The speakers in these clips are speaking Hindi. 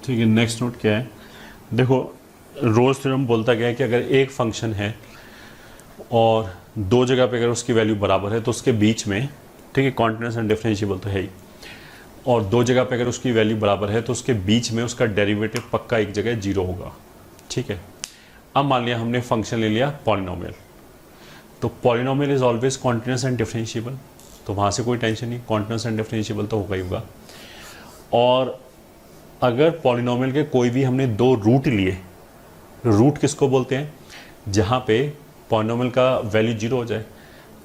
ठीक है, नेक्स्ट नोट क्या है, देखो रोल्स थ्योरम बोलता क्या है कि अगर एक फंक्शन है और दो जगह पे अगर उसकी वैल्यू बराबर है तो उसके बीच में, ठीक है, कॉन्टिन्यूअस एंड डिफरेंशिएबल तो है ही, और दो जगह पे अगर उसकी वैल्यू बराबर है तो उसके बीच में उसका डेरिवेटिव पक्का एक जगह जीरो होगा। ठीक है, अब मान लिया हमने फंक्शन ले लिया पॉलिनोमियल, तो polynomial is always continuous and differentiable, तो वहाँ से कोई टेंशन नहीं, कॉन्टिन्यूअस एंड डिफरेंशिएबल तो होगा ही होगा। और अगर पॉलिनोमियल के कोई भी हमने दो रूट लिए, रूट किसको बोलते हैं, जहाँ पे पॉलिनोमियल का वैल्यू जीरो हो जाए,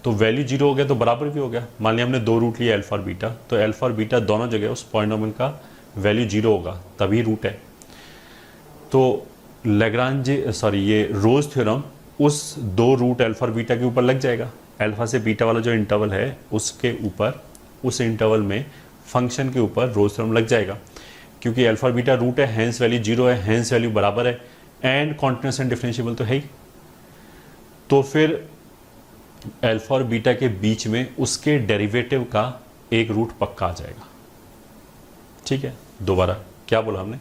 तो वैल्यू जीरो हो गया तो बराबर भी हो गया। मान लिया हमने दो रूट लिया अल्फा और बीटा, तो अल्फा और बीटा दोनों जगह उस पॉलिनोमियल का वैल्यू जीरो होगा, तभी रूट है। तो लैग्रांज ये रोल्स थ्योरम उस दो रूट अल्फा और बीटा के ऊपर लग जाएगा। अल्फा से बीटा वाला जो इंटरवल है उसके ऊपर, उस इंटरवल में फंक्शन के ऊपर रोल्स थ्योरम लग जाएगा, क्योंकि अल्फा और बीटा रूट है, हैंस वैल्यू जीरो है, हैंस वैल्यू बराबर है, एंड कॉन्टिन्यूअस एंड डिफरेंशिएबल तो है ही। तो फिर अल्फा और बीटा के बीच में उसके डेरिवेटिव का एक रूट पक्का आ जाएगा। ठीक है, दोबारा क्या बोला हमने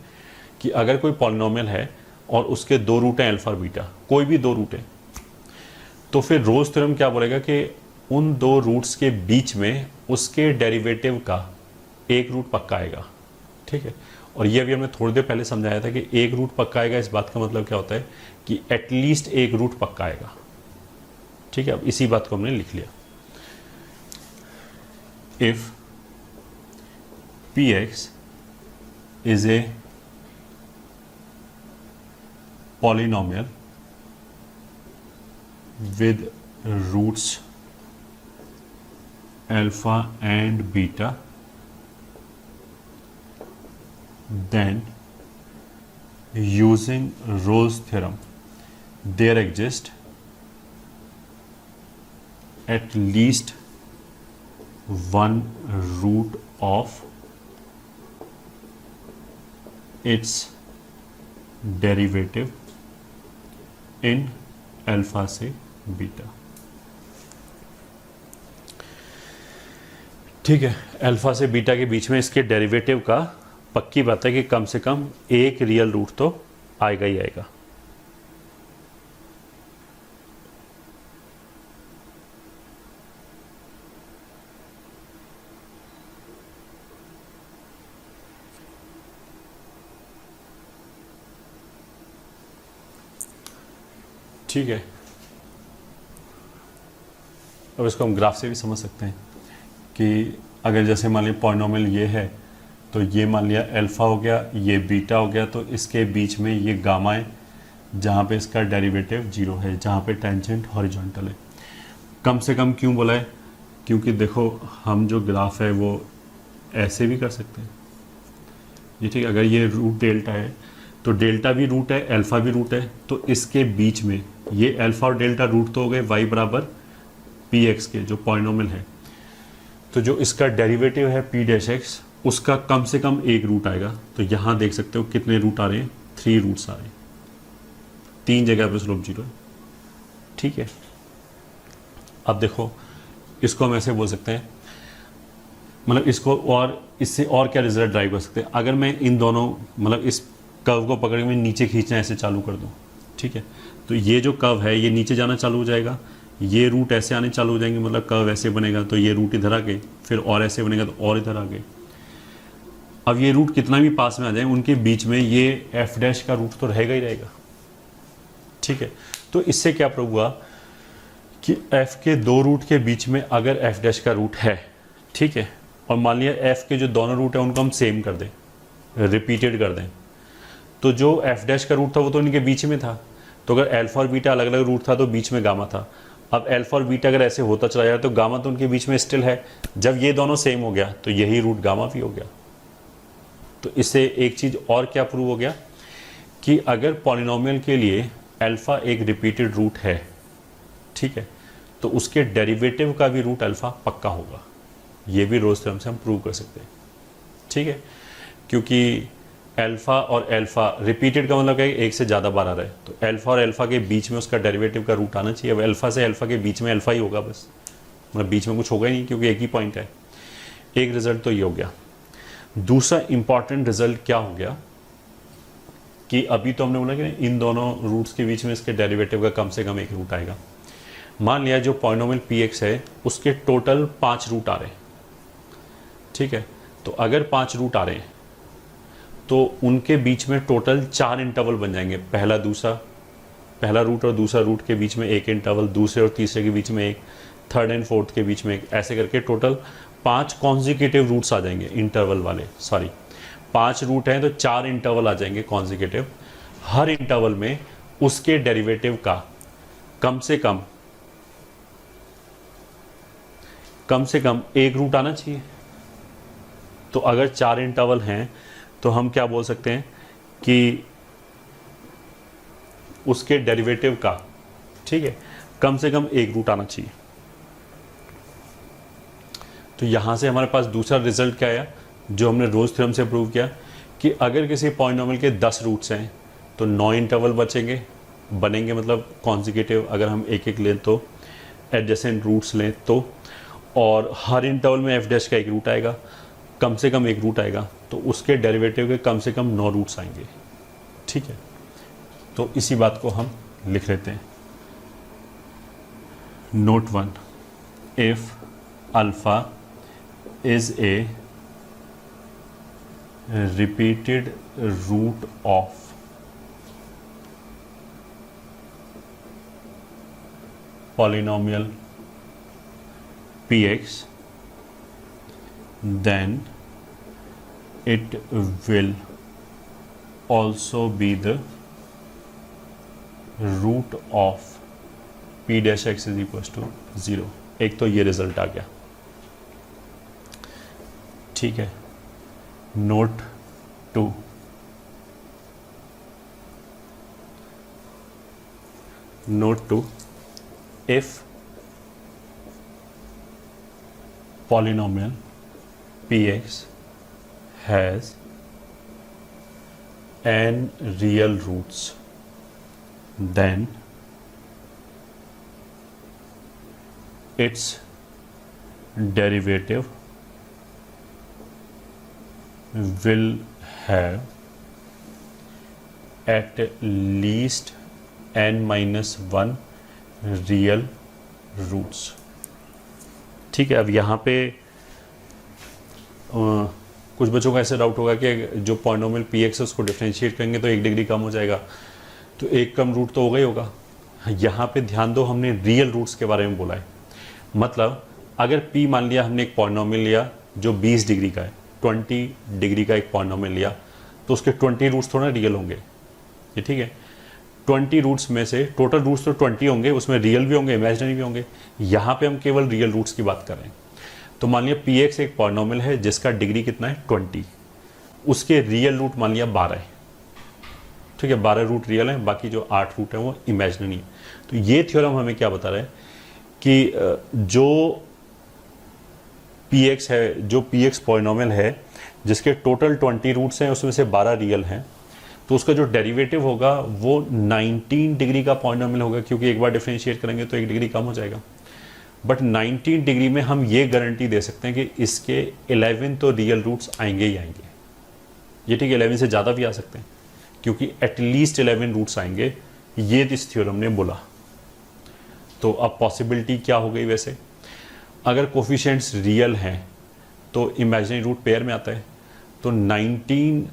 कि अगर कोई पॉलिनोमियल है और उसके दो रूट हैं अल्फा और बीटा, कोई भी दो रूट है, तो फिर रोल्स थ्योरम क्या बोलेगा कि उन दो रूट्स के बीच में उसके डेरिवेटिव का एक रूट पक्का आएगा। ठीक है, और ये अभी हमने थोड़ी देर पहले समझाया था कि एक रूट पक्का आएगा, इस बात का मतलब क्या होता है कि एटलीस्ट एक रूट पक्का आएगा। ठीक है, अब इसी बात को हमने लिख लिया, if px is a polynomial with roots alpha and beta, then using Rolle's theorem there exists at least one root of its derivative in alpha से बीटा। ठीक है, अल्फा से बीटा के बीच में इसके डेरिवेटिव का पक्की बात है कि कम से कम एक रियल रूट तो आएगा ही आएगा। ठीक है, अब इसको हम ग्राफ से भी समझ सकते हैं कि अगर जैसे मान लिया पॉलिनोमियल ये है, तो ये मान लिया अल्फा हो गया, ये बीटा हो गया, तो इसके बीच में ये गामा है जहाँ पे इसका डेरिवेटिव जीरो है, जहाँ पे टेंजेंट हॉरिजॉन्टल है। कम से कम क्यों बोला है, क्योंकि देखो हम जो ग्राफ है वो ऐसे भी कर सकते हैं। ये ठीक, अगर ये रूट डेल्टा है तो डेल्टा भी रूट है, अल्फा भी रूट है, तो इसके बीच में ये अल्फा और डेल्टा रूट तो हो गए y बराबर पी एक्स के, जो पॉलिनोमियल है, तो जो इसका डेरिवेटिव है p डैश एक्स, उसका कम से कम एक रूट आएगा। तो यहाँ देख सकते हो कितने रूट आ रहे हैं, 3 रूट्स आ रहे हैं, 3 जगह पे स्लोप जीरो है। ठीक है, अब देखो इसको हम ऐसे बोल सकते हैं, मतलब इसको और इससे और क्या रिजल्ट ड्राइव कर सकते हैं, अगर मैं इन दोनों मतलब इस कर्व को पकड़ के मैं नीचे खींचना ऐसे चालू कर दूँ। ठीक है, तो ये जो कर्व है ये नीचे जाना चालू हो जाएगा, ये रूट ऐसे आने चालू हो जाएंगे, मतलब कर्व ऐसे बनेगा, तो ये रूट इधर आ गए, फिर और ऐसे बनेगा तो और इधर आ गए। अब ये रूट कितना भी पास में आ जाए, उनके बीच में ये एफ डैश का रूट तो रहेगा ही रहेगा। ठीक है, तो इससे क्या प्रूव हुआ कि एफ के दो रूट के बीच में अगर एफ डैश का रूट है, ठीक है, और मान लिया एफ के जो दोनों रूट है उनको हम सेम कर दें, रिपीटेड कर दें, तो जो एफ डैश का रूट था वो तो इनके बीच में था, तो अगर अल्फा और बीटा अलग अलग रूट था तो बीच में गामा था। अब अल्फा और बीटा अगर ऐसे होता चला जाए तो गामा तो उनके बीच में स्टिल है, जब ये दोनों सेम हो गया तो यही रूट गामा भी हो गया। तो इससे एक चीज़ और क्या प्रूव हो गया कि अगर पॉलिनोमियल के लिए अल्फा एक रिपीटेड रूट है, ठीक है, तो उसके डेरिवेटिव का भी रूट अल्फा पक्का होगा। ये भी रोल्स थ्योरम से हम प्रूव कर सकते हैं। ठीक है, क्योंकि अल्फा और अल्फा रिपीटेड का मतलब क्या है, एक से ज़्यादा बार आ रहा है, तो अल्फा और अल्फा के बीच में उसका डेरिवेटिव का रूट आना चाहिए। अब अल्फा से अल्फा के बीच में अल्फा ही होगा बस, मतलब बीच में कुछ होगा ही नहीं, क्योंकि एक ही पॉइंट है। एक रिजल्ट तो ये हो गया। दूसरा इंपॉर्टेंट रिजल्ट क्या हो गया कि अभी तो हमने बोला कि इन दोनों रूट्स के बीच में इसके डेरिवेटिव का कम से कम एक रूट आएगा। मान लिया जो पॉलिनोमियल px है उसके टोटल 5 रूट आ रहे हैं, ठीक है। तो अगर 5 रूट आ रहे हैं तो उनके बीच में टोटल 4 इंटरवल बन जाएंगे, पहला रूट और दूसरा रूट के बीच में एक इंटरवल, दूसरे और तीसरे के बीच में एक, थर्ड एंड फोर्थ के बीच में एक, ऐसे करके टोटल 5 कॉन्जिक्यूटिव रूट्स आ जाएंगे इंटरवल वाले। 5 रूट हैं तो 4 इंटरवल आ जाएंगे कॉन्जिक्यूटिव। हर इंटरवल में उसके डेरिवेटिव का कम से कम एक रूट आना चाहिए। तो अगर 4 इंटरवल हैं तो हम क्या बोल सकते हैं कि उसके डेरिवेटिव का, ठीक है, कम से कम एक रूट आना चाहिए। तो यहां से हमारे पास दूसरा रिजल्ट क्या आया जो हमने रोज थ्योरम से प्रूव किया कि अगर किसी पॉलिनोमियल के 10 रूट्स हैं तो 9 इंटरवल बनेंगे, मतलब कॉन्जिक्यूटिव अगर हम एक एक लें तो, एडजेसेंट रूट्स लें तो, और हर इंटरवल में एफ डैश का एक रूट आएगा, कम से कम एक रूट आएगा, तो उसके डेरिवेटिव के कम से कम 9 रूट्स आएंगे, ठीक है। तो इसी बात को हम लिख लेते हैं। Note 1, if alpha is a repeated root of polynomial px, then it will also be the root of p dash x is equals to 0। एक तो ये रिजल्ट आ गया, ठीक है। Note 2, if polynomial px has n real roots, then its derivative will have at least n minus 1 real roots, ठीक है। अब यहाँ पे कुछ बच्चों का ऐसा डाउट होगा कि जो पॉलिनोमियल px है उसको डिफरेंशिएट करेंगे तो 1 डिग्री कम हो जाएगा, तो एक कम रूट तो होगा ही होगा। यहाँ पे ध्यान दो, हमने रियल रूट्स के बारे में बोला है। मतलब अगर p मान लिया हमने एक पॉलिनोमियल लिया जो 20 डिग्री का है, 20 डिग्री का एक पॉलिनोमियल लिया, तो उसके 20 रूट्स थोड़ा रियल होंगे, ये ठीक है। 20 रूट्स में से टोटल रूट्स तो 20 होंगे, उसमें रियल भी होंगे, इमेजिनरी भी होंगे। यहाँ पे हम केवल रियल रूट्स की बात कर रहे हैं। तो मान लिया px एक पॉलिनोमियल है जिसका डिग्री कितना है 20, उसके रियल रूट मान लिया 12 है, ठीक है। 12 रूट रियल है, बाकी जो 8 रूट है वो इमेजिनरी है। तो ये थ्योरम हमें क्या बता रहा है कि जो px है, जो px पॉलिनोमियल है जिसके टोटल 20 रूट्स हैं उसमें से 12 रियल हैं, तो उसका जो डेरिवेटिव होगा वो 19 डिग्री का पॉलिनोमियल होगा, क्योंकि एक बार डिफरेंशिएट करेंगे तो 1 डिग्री कम हो जाएगा। बट 19 डिग्री में हम ये गारंटी दे सकते हैं कि इसके 11 तो रियल रूट्स आएंगे ही आएंगे, ये ठीक है। 11 से ज़्यादा भी आ सकते हैं क्योंकि एटलीस्ट 11 रूट्स आएंगे, ये इस थ्योरम ने बोला। तो अब पॉसिबिलिटी क्या हो गई, वैसे अगर कोफिशिएंट्स रियल हैं तो इमेजिनरी रूट पेयर में आता है। तो 19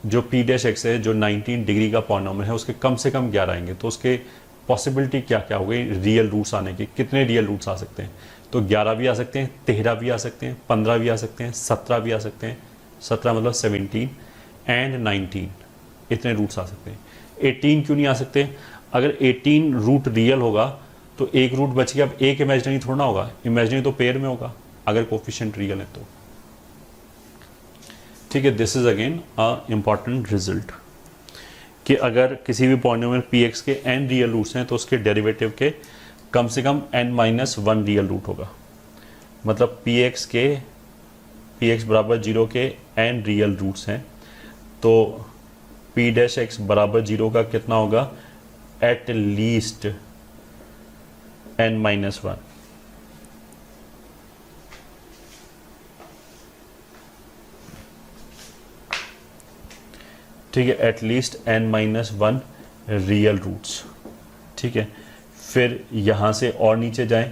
जो p डैश x है, जो 19 डिग्री का पॉलिनोमियल है, उसके कम से कम 11 आएंगे। तो उसके पॉसिबिलिटी क्या क्या हो गई रियल रूट्स आने की, कितने रियल रूट्स आ सकते हैं? तो 11 भी आ सकते हैं, 13 भी आ सकते हैं, 15 भी आ सकते हैं, 17 भी आ सकते हैं। 17 मतलब 17 एंड 19, इतने रूट्स आ सकते हैं। 18 क्यों नहीं आ सकते? अगर 18 रूट रियल होगा तो एक रूट बच गया। अब एक इमेजिनरी थोड़ा ना होगा, इमेजिनरी तो पेयर में होगा अगर कोफिशिएंट रियल है तो, ठीक है। This is again a important result कि अगर किसी भी पॉलिनोमियल px के n रियल रूट्स हैं तो उसके डेरिवेटिव के कम से कम n-1 रियल रूट होगा। मतलब px बराबर 0 के n रियल रूट्स हैं, तो p डैश x बराबर 0 का कितना होगा? At least n-1। ठीक है, at least n minus one real roots. ठीक है, फिर यहाँ से और नीचे जाएं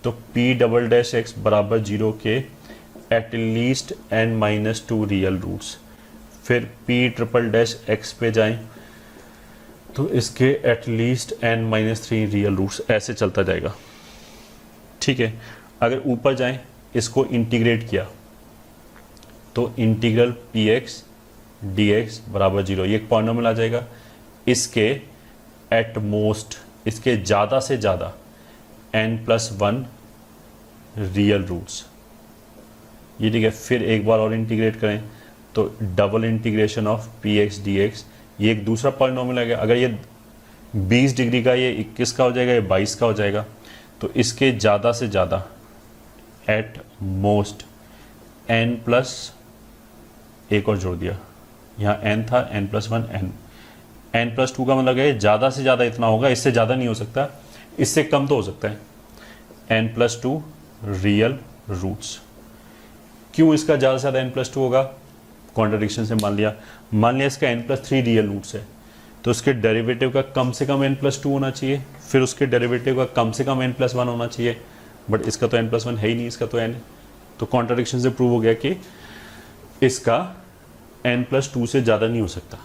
तो p डबल डैश x बराबर 0 के at least n minus two real roots. फिर p ट्रिपल डैश x पे जाएं तो इसके at least n minus three real roots, ऐसे चलता जाएगा। ठीक है, अगर ऊपर जाएं इसको इंटीग्रेट किया तो इंटीग्रल px dx बराबर 0, ये एक पॉलिनोमियल आ जाएगा। इसके एट मोस्ट, इसके ज़्यादा से ज़्यादा n plus one real roots. ये ठीक है, फिर एक बार और इंटीग्रेट करें तो double integration of px dx, ये एक दूसरा पॉलिनोमियल आ गया। अगर ये 20 डिग्री का, ये 21 का हो जाएगा, ये 22 का हो जाएगा। तो इसके ज़्यादा से ज़्यादा एट मोस्ट n प्लस एक और जोड़ दिया, यहाँ n था, n plus one n plus to का मतलब है ज़्यादा से ज़्यादा इतना होगा, इससे ज़्यादा नहीं हो सकता, इससे कम तो हो सकता है। n plus two real roots. क्यों इसका ज़्यादा से ज़्यादा n प्लस टू होगा? कॉन्ट्रडिक्शन से मान लिया इसका n plus three real roots है, तो उसके डेरिवेटिव का कम से कम n प्लस टू होना चाहिए, फिर उसके डेरिवेटिव का कम से कम n प्लस वन होना चाहिए। बट इसका तो n प्लस वन है ही नहीं, इसका तो n है। तो कॉन्ट्रडिक्शन से प्रूव हो गया कि इसका n प्लस टू से ज़्यादा नहीं हो सकता।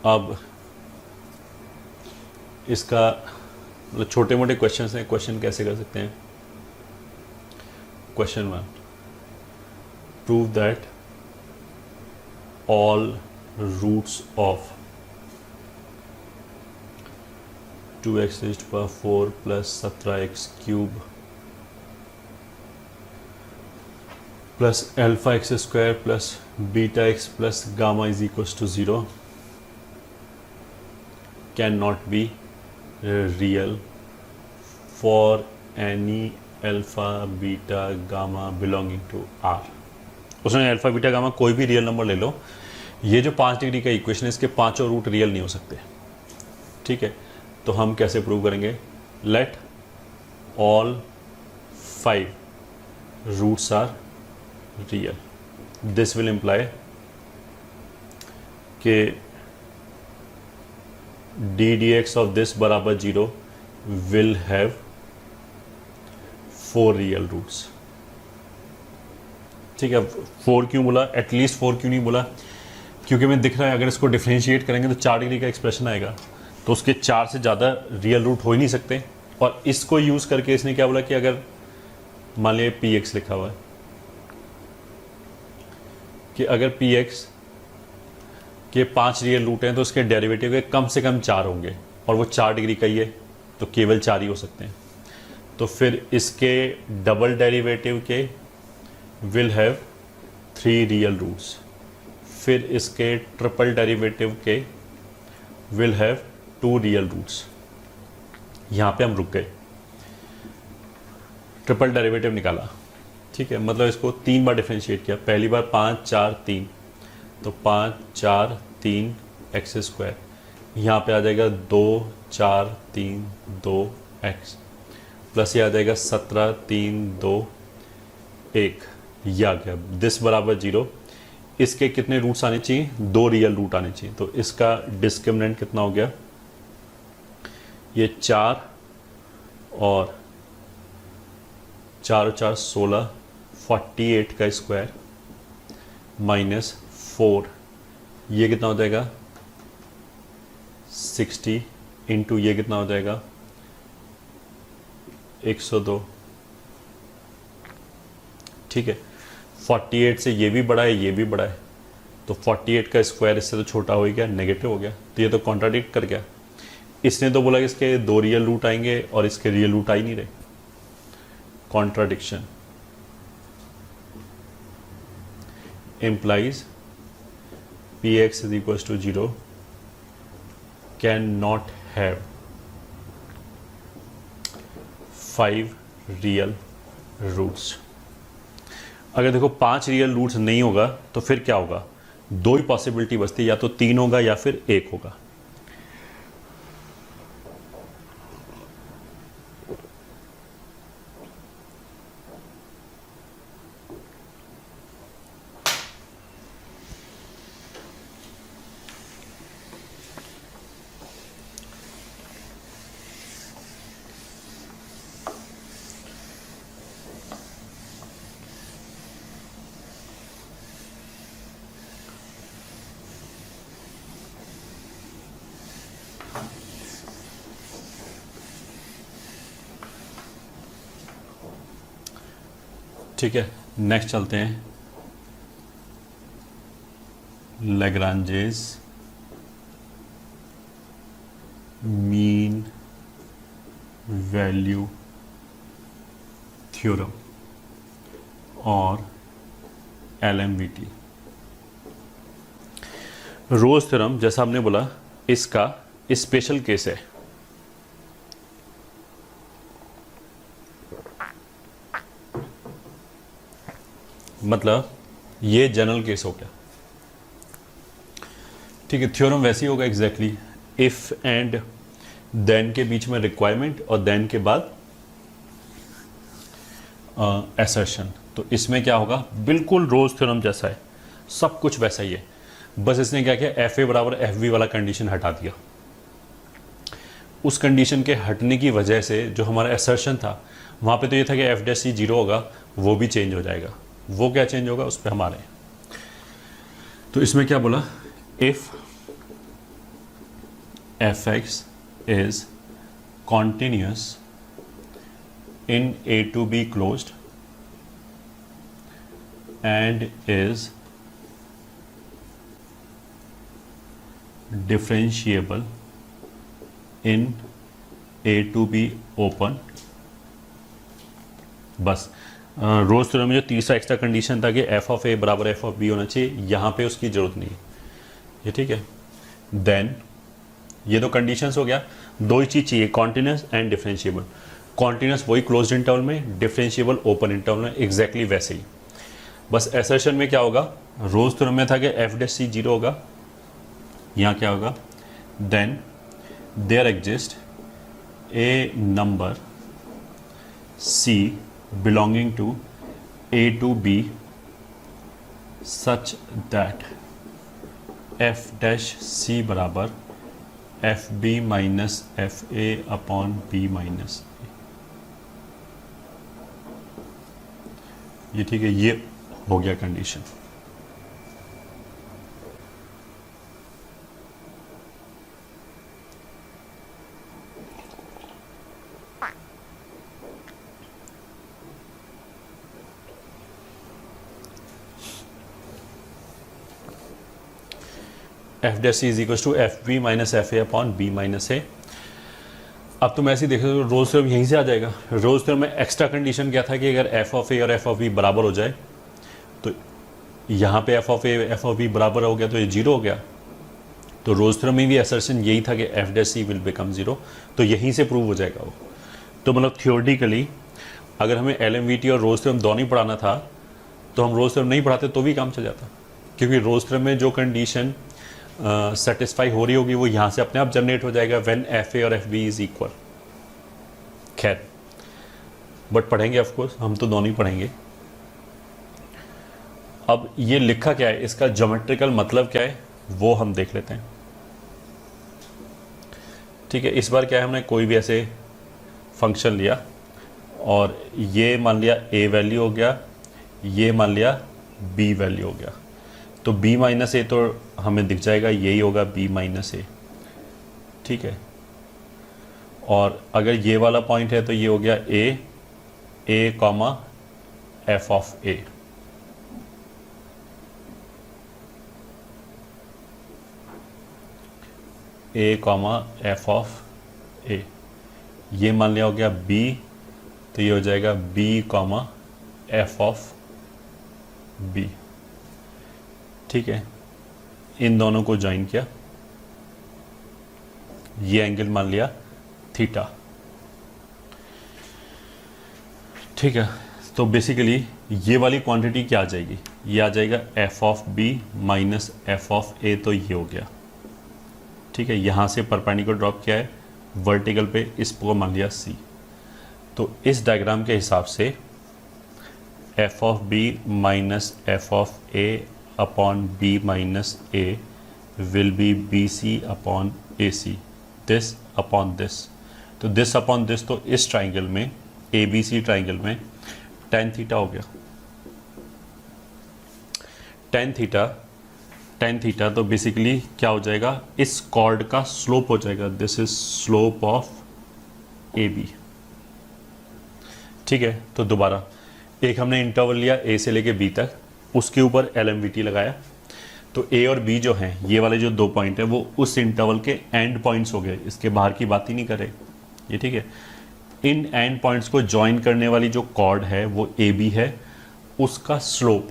अब इसका मतलब छोटे मोटे क्वेश्चन हैं, क्वेश्चन कैसे कर सकते हैं? Question one, prove that all roots of 2x raised to power 4 plus 17x cube plus alpha x square plus beta x plus gamma is equals to 0 can not be real for any alpha beta gamma belonging to R। उसने अल्फा बीटा गामा कोई भी रियल नंबर ले लो, ये जो 5 डिग्री का इक्वेशन है इसके पांचों रूट रियल नहीं हो सकते। ठीक है, तो हम कैसे प्रूव करेंगे? Let all 5 roots are real. This will imply के d d x of this बराबर 0 विल हैव 4 रियल रूट्स। ठीक है, 4 क्यों बोला? एटलीस्ट 4 क्यों नहीं बोला? क्योंकि मैं दिख रहा है अगर इसको डिफरेंशिएट करेंगे तो 4 डिग्री का एक्सप्रेशन आएगा, तो उसके 4 से ज़्यादा रियल रूट हो ही नहीं सकते। और इसको यूज़ करके इसने क्या बोला कि अगर मान लिया पी एक्स लिखा हुआ है कि अगर पी एक्स के 5 रियल रूट हैं तो उसके डेरिवेटिव के कम से कम 4 होंगे, और वो 4 डिग्री का ही है तो केवल 4 ही हो सकते हैं। तो फिर इसके डबल डेरिवेटिव के विल हैव 3 रियल रूट्स, फिर इसके ट्रिपल डेरिवेटिव के विल हैव 2 रियल रूट्स। यहाँ पे हम रुक गए, ट्रिपल डेरिवेटिव निकाला। ठीक है, मतलब इसको 3 बार डिफरेंशिएट किया। पहली बार 5 4 3, तो 5 4 3 एक्स स्क्वायर, यहाँ पे आ जाएगा 2 4 3 2 एक्स, प्लस ये आ जाएगा 17 3 2 1, ये आ गया। दिस बराबर 0। इसके कितने रूट्स आने चाहिए? 2 रियल रूट आने चाहिए। तो इसका डिस्क्रिमिनेंट कितना हो गया? ये 4 और 4 और 4 16, 48 का स्क्वायर माइनस 4, ये कितना हो जाएगा? 60 इंटू ये कितना हो जाएगा? 102। ठीक है, 48 से ये भी बड़ा है, ये भी बड़ा है, तो 48 का स्क्वायर इससे तो छोटा हो ही गया, नेगेटिव हो गया, तो ये तो कॉन्ट्राडिक्ट कर गया। इसने तो बोला कि इसके 2 रियल रूट आएंगे और इसके रियल रूट आ ही नहीं रहे। Contradiction implies P X is equal to 0 can not have 5 real roots. अगर देखो 5 रियल रूट्स नहीं होगा तो फिर क्या होगा, 2 ही पॉसिबिलिटी बचती है, या तो 3 होगा या फिर 1 होगा। ठीक है, नेक्स्ट चलते हैं लैग्रांजेस मीन वैल्यू थ्योरम और एलएमवीटी। रोज थ्योरम जैसा हमने बोला इसका स्पेशल केस है। मतलब ये जनरल केस हो गया। ठीक है, थ्योरम वैसे ही होगा एग्जैक्टली इफ एंड देन के बीच में रिक्वायरमेंट और देन के बाद असर्शन। तो इसमें क्या होगा, बिल्कुल रोज थ्योरम जैसा है, सब कुछ वैसा ही है। बस इसने क्या किया, एफ ए बराबर एफ बी वाला कंडीशन हटा दिया। उस कंडीशन के हटने की वजह से जो हमारा असर्शन था वहां पे तो ये था कि एफ डैश सी 0 होगा, वो भी चेंज हो जाएगा। वो क्या चेंज होगा उस पर हमारे, तो इसमें क्या बोला, if F x is continuous in A to B closed and is differentiable in A to B open. बस रोज थ्योरम में जो तीसरा एक्स्ट्रा कंडीशन था कि एफ ऑफ ए बराबर एफ ऑफ बी होना चाहिए, यहाँ पे उसकी जरूरत नहीं है ये। ठीक है, देन ये दो कंडीशंस हो गया, दो ही चीज़ चाहिए, कॉन्टिन्यूस एंड डिफरेंशिएबल। कॉन्टिन्यूस वही क्लोज्ड इंटरवल में, डिफरेंशिएबल ओपन इंटरवल में, एग्जैक्टली वैसे ही। बस असर्शन में क्या होगा, रोज थ्योरम में था कि एफ डैश सी 0 होगा, यहाँ क्या होगा, then there exist a number C belonging to A to B such that f dash C बराबर f b minus f a upon B minus a. ये ठीक है, ये हो गया condition. F dash c is equal to F b minus f a upon B minus a. अब तुम ऐसे ही देखो तो रोज थ्योरम यहीं से आ जाएगा। रोज थ्योरम में एक्स्ट्रा कंडीशन क्या था कि अगर एफ ऑफ ए और एफ ऑफ बी बराबर हो जाए, तो यहाँ पे F of A F of B बराबर हो गया तो ये 0 हो गया। तो रोज थ्योरम में भी असर्शन यही था कि F dash C will become 0, तो यहीं से प्रूव हो जाएगा वो। तो मतलब थियोरेटिकली अगर हमें एलएमवीटी और रोज थ्योरम दोनों ही पढ़ाना था तो हम रोज थ्योरम नहीं पढ़ाते तो भी काम चल जाता, क्योंकि रोज थ्योरम में जो कंडीशन सेटिस्फाई हो रही होगी वो यहाँ से अपने आप जनरेट हो जाएगा व्हेन एफ ए और एफ बी इज इक्वल। खैर, बट पढ़ेंगे ऑफ कोर्स, हम तो दोनों ही पढ़ेंगे। अब ये लिखा क्या है, इसका ज्योमेट्रिकल मतलब क्या है वो हम देख लेते हैं। ठीक है, इस बार क्या है, हमने कोई भी ऐसे फंक्शन लिया और ये मान लिया a वैल्यू हो गया, ये मान लिया b वैल्यू हो गया। तो b माइनस ए तो हमें दिख जाएगा यही होगा b माइनस ए। ठीक है, और अगर ये वाला पॉइंट है तो ये हो गया a comma F of a. a comma F of a, ये मान लिया हो गया b, तो ये हो जाएगा b comma F of b। ठीक है, इन दोनों को ज्वाइन किया, ये एंगल मान लिया थीटा। ठीक है, तो बेसिकली ये वाली क्वांटिटी क्या आ जाएगी, ये आ जाएगा f of B minus F of a, तो ये हो गया। ठीक है, यहाँ से परपेंडिकुलर ड्रॉप किया है वर्टिकल पे, इसको मान लिया सी। तो इस डायग्राम के हिसाब से F of B minus F of A upon B minus A will be B C upon A C, this upon this. तो दिस अपॉन दिस, तो इस ट्राइंगल में, ए बी सी ट्राइंगल में टेन थीटा हो गया। टेन थीटा तो बेसिकली क्या हो जाएगा, इस कॉर्ड का स्लोप हो जाएगा, this is slope of A B. ठीक है, तो दोबारा एक हमने इंटरवल लिया ए से लेके बी तक, उसके ऊपर एलएमवीटी लगाया, तो ए और बी जो हैं, ये वाले जो 2 पॉइंट है वो उस इंटरवल के एंड पॉइंट्स हो गए, इसके बाहर की बात ही नहीं करे ये। ठीक है, इन एंड पॉइंट्स को ज्वाइन करने वाली जो कॉर्ड है वो ए बी है, उसका स्लोप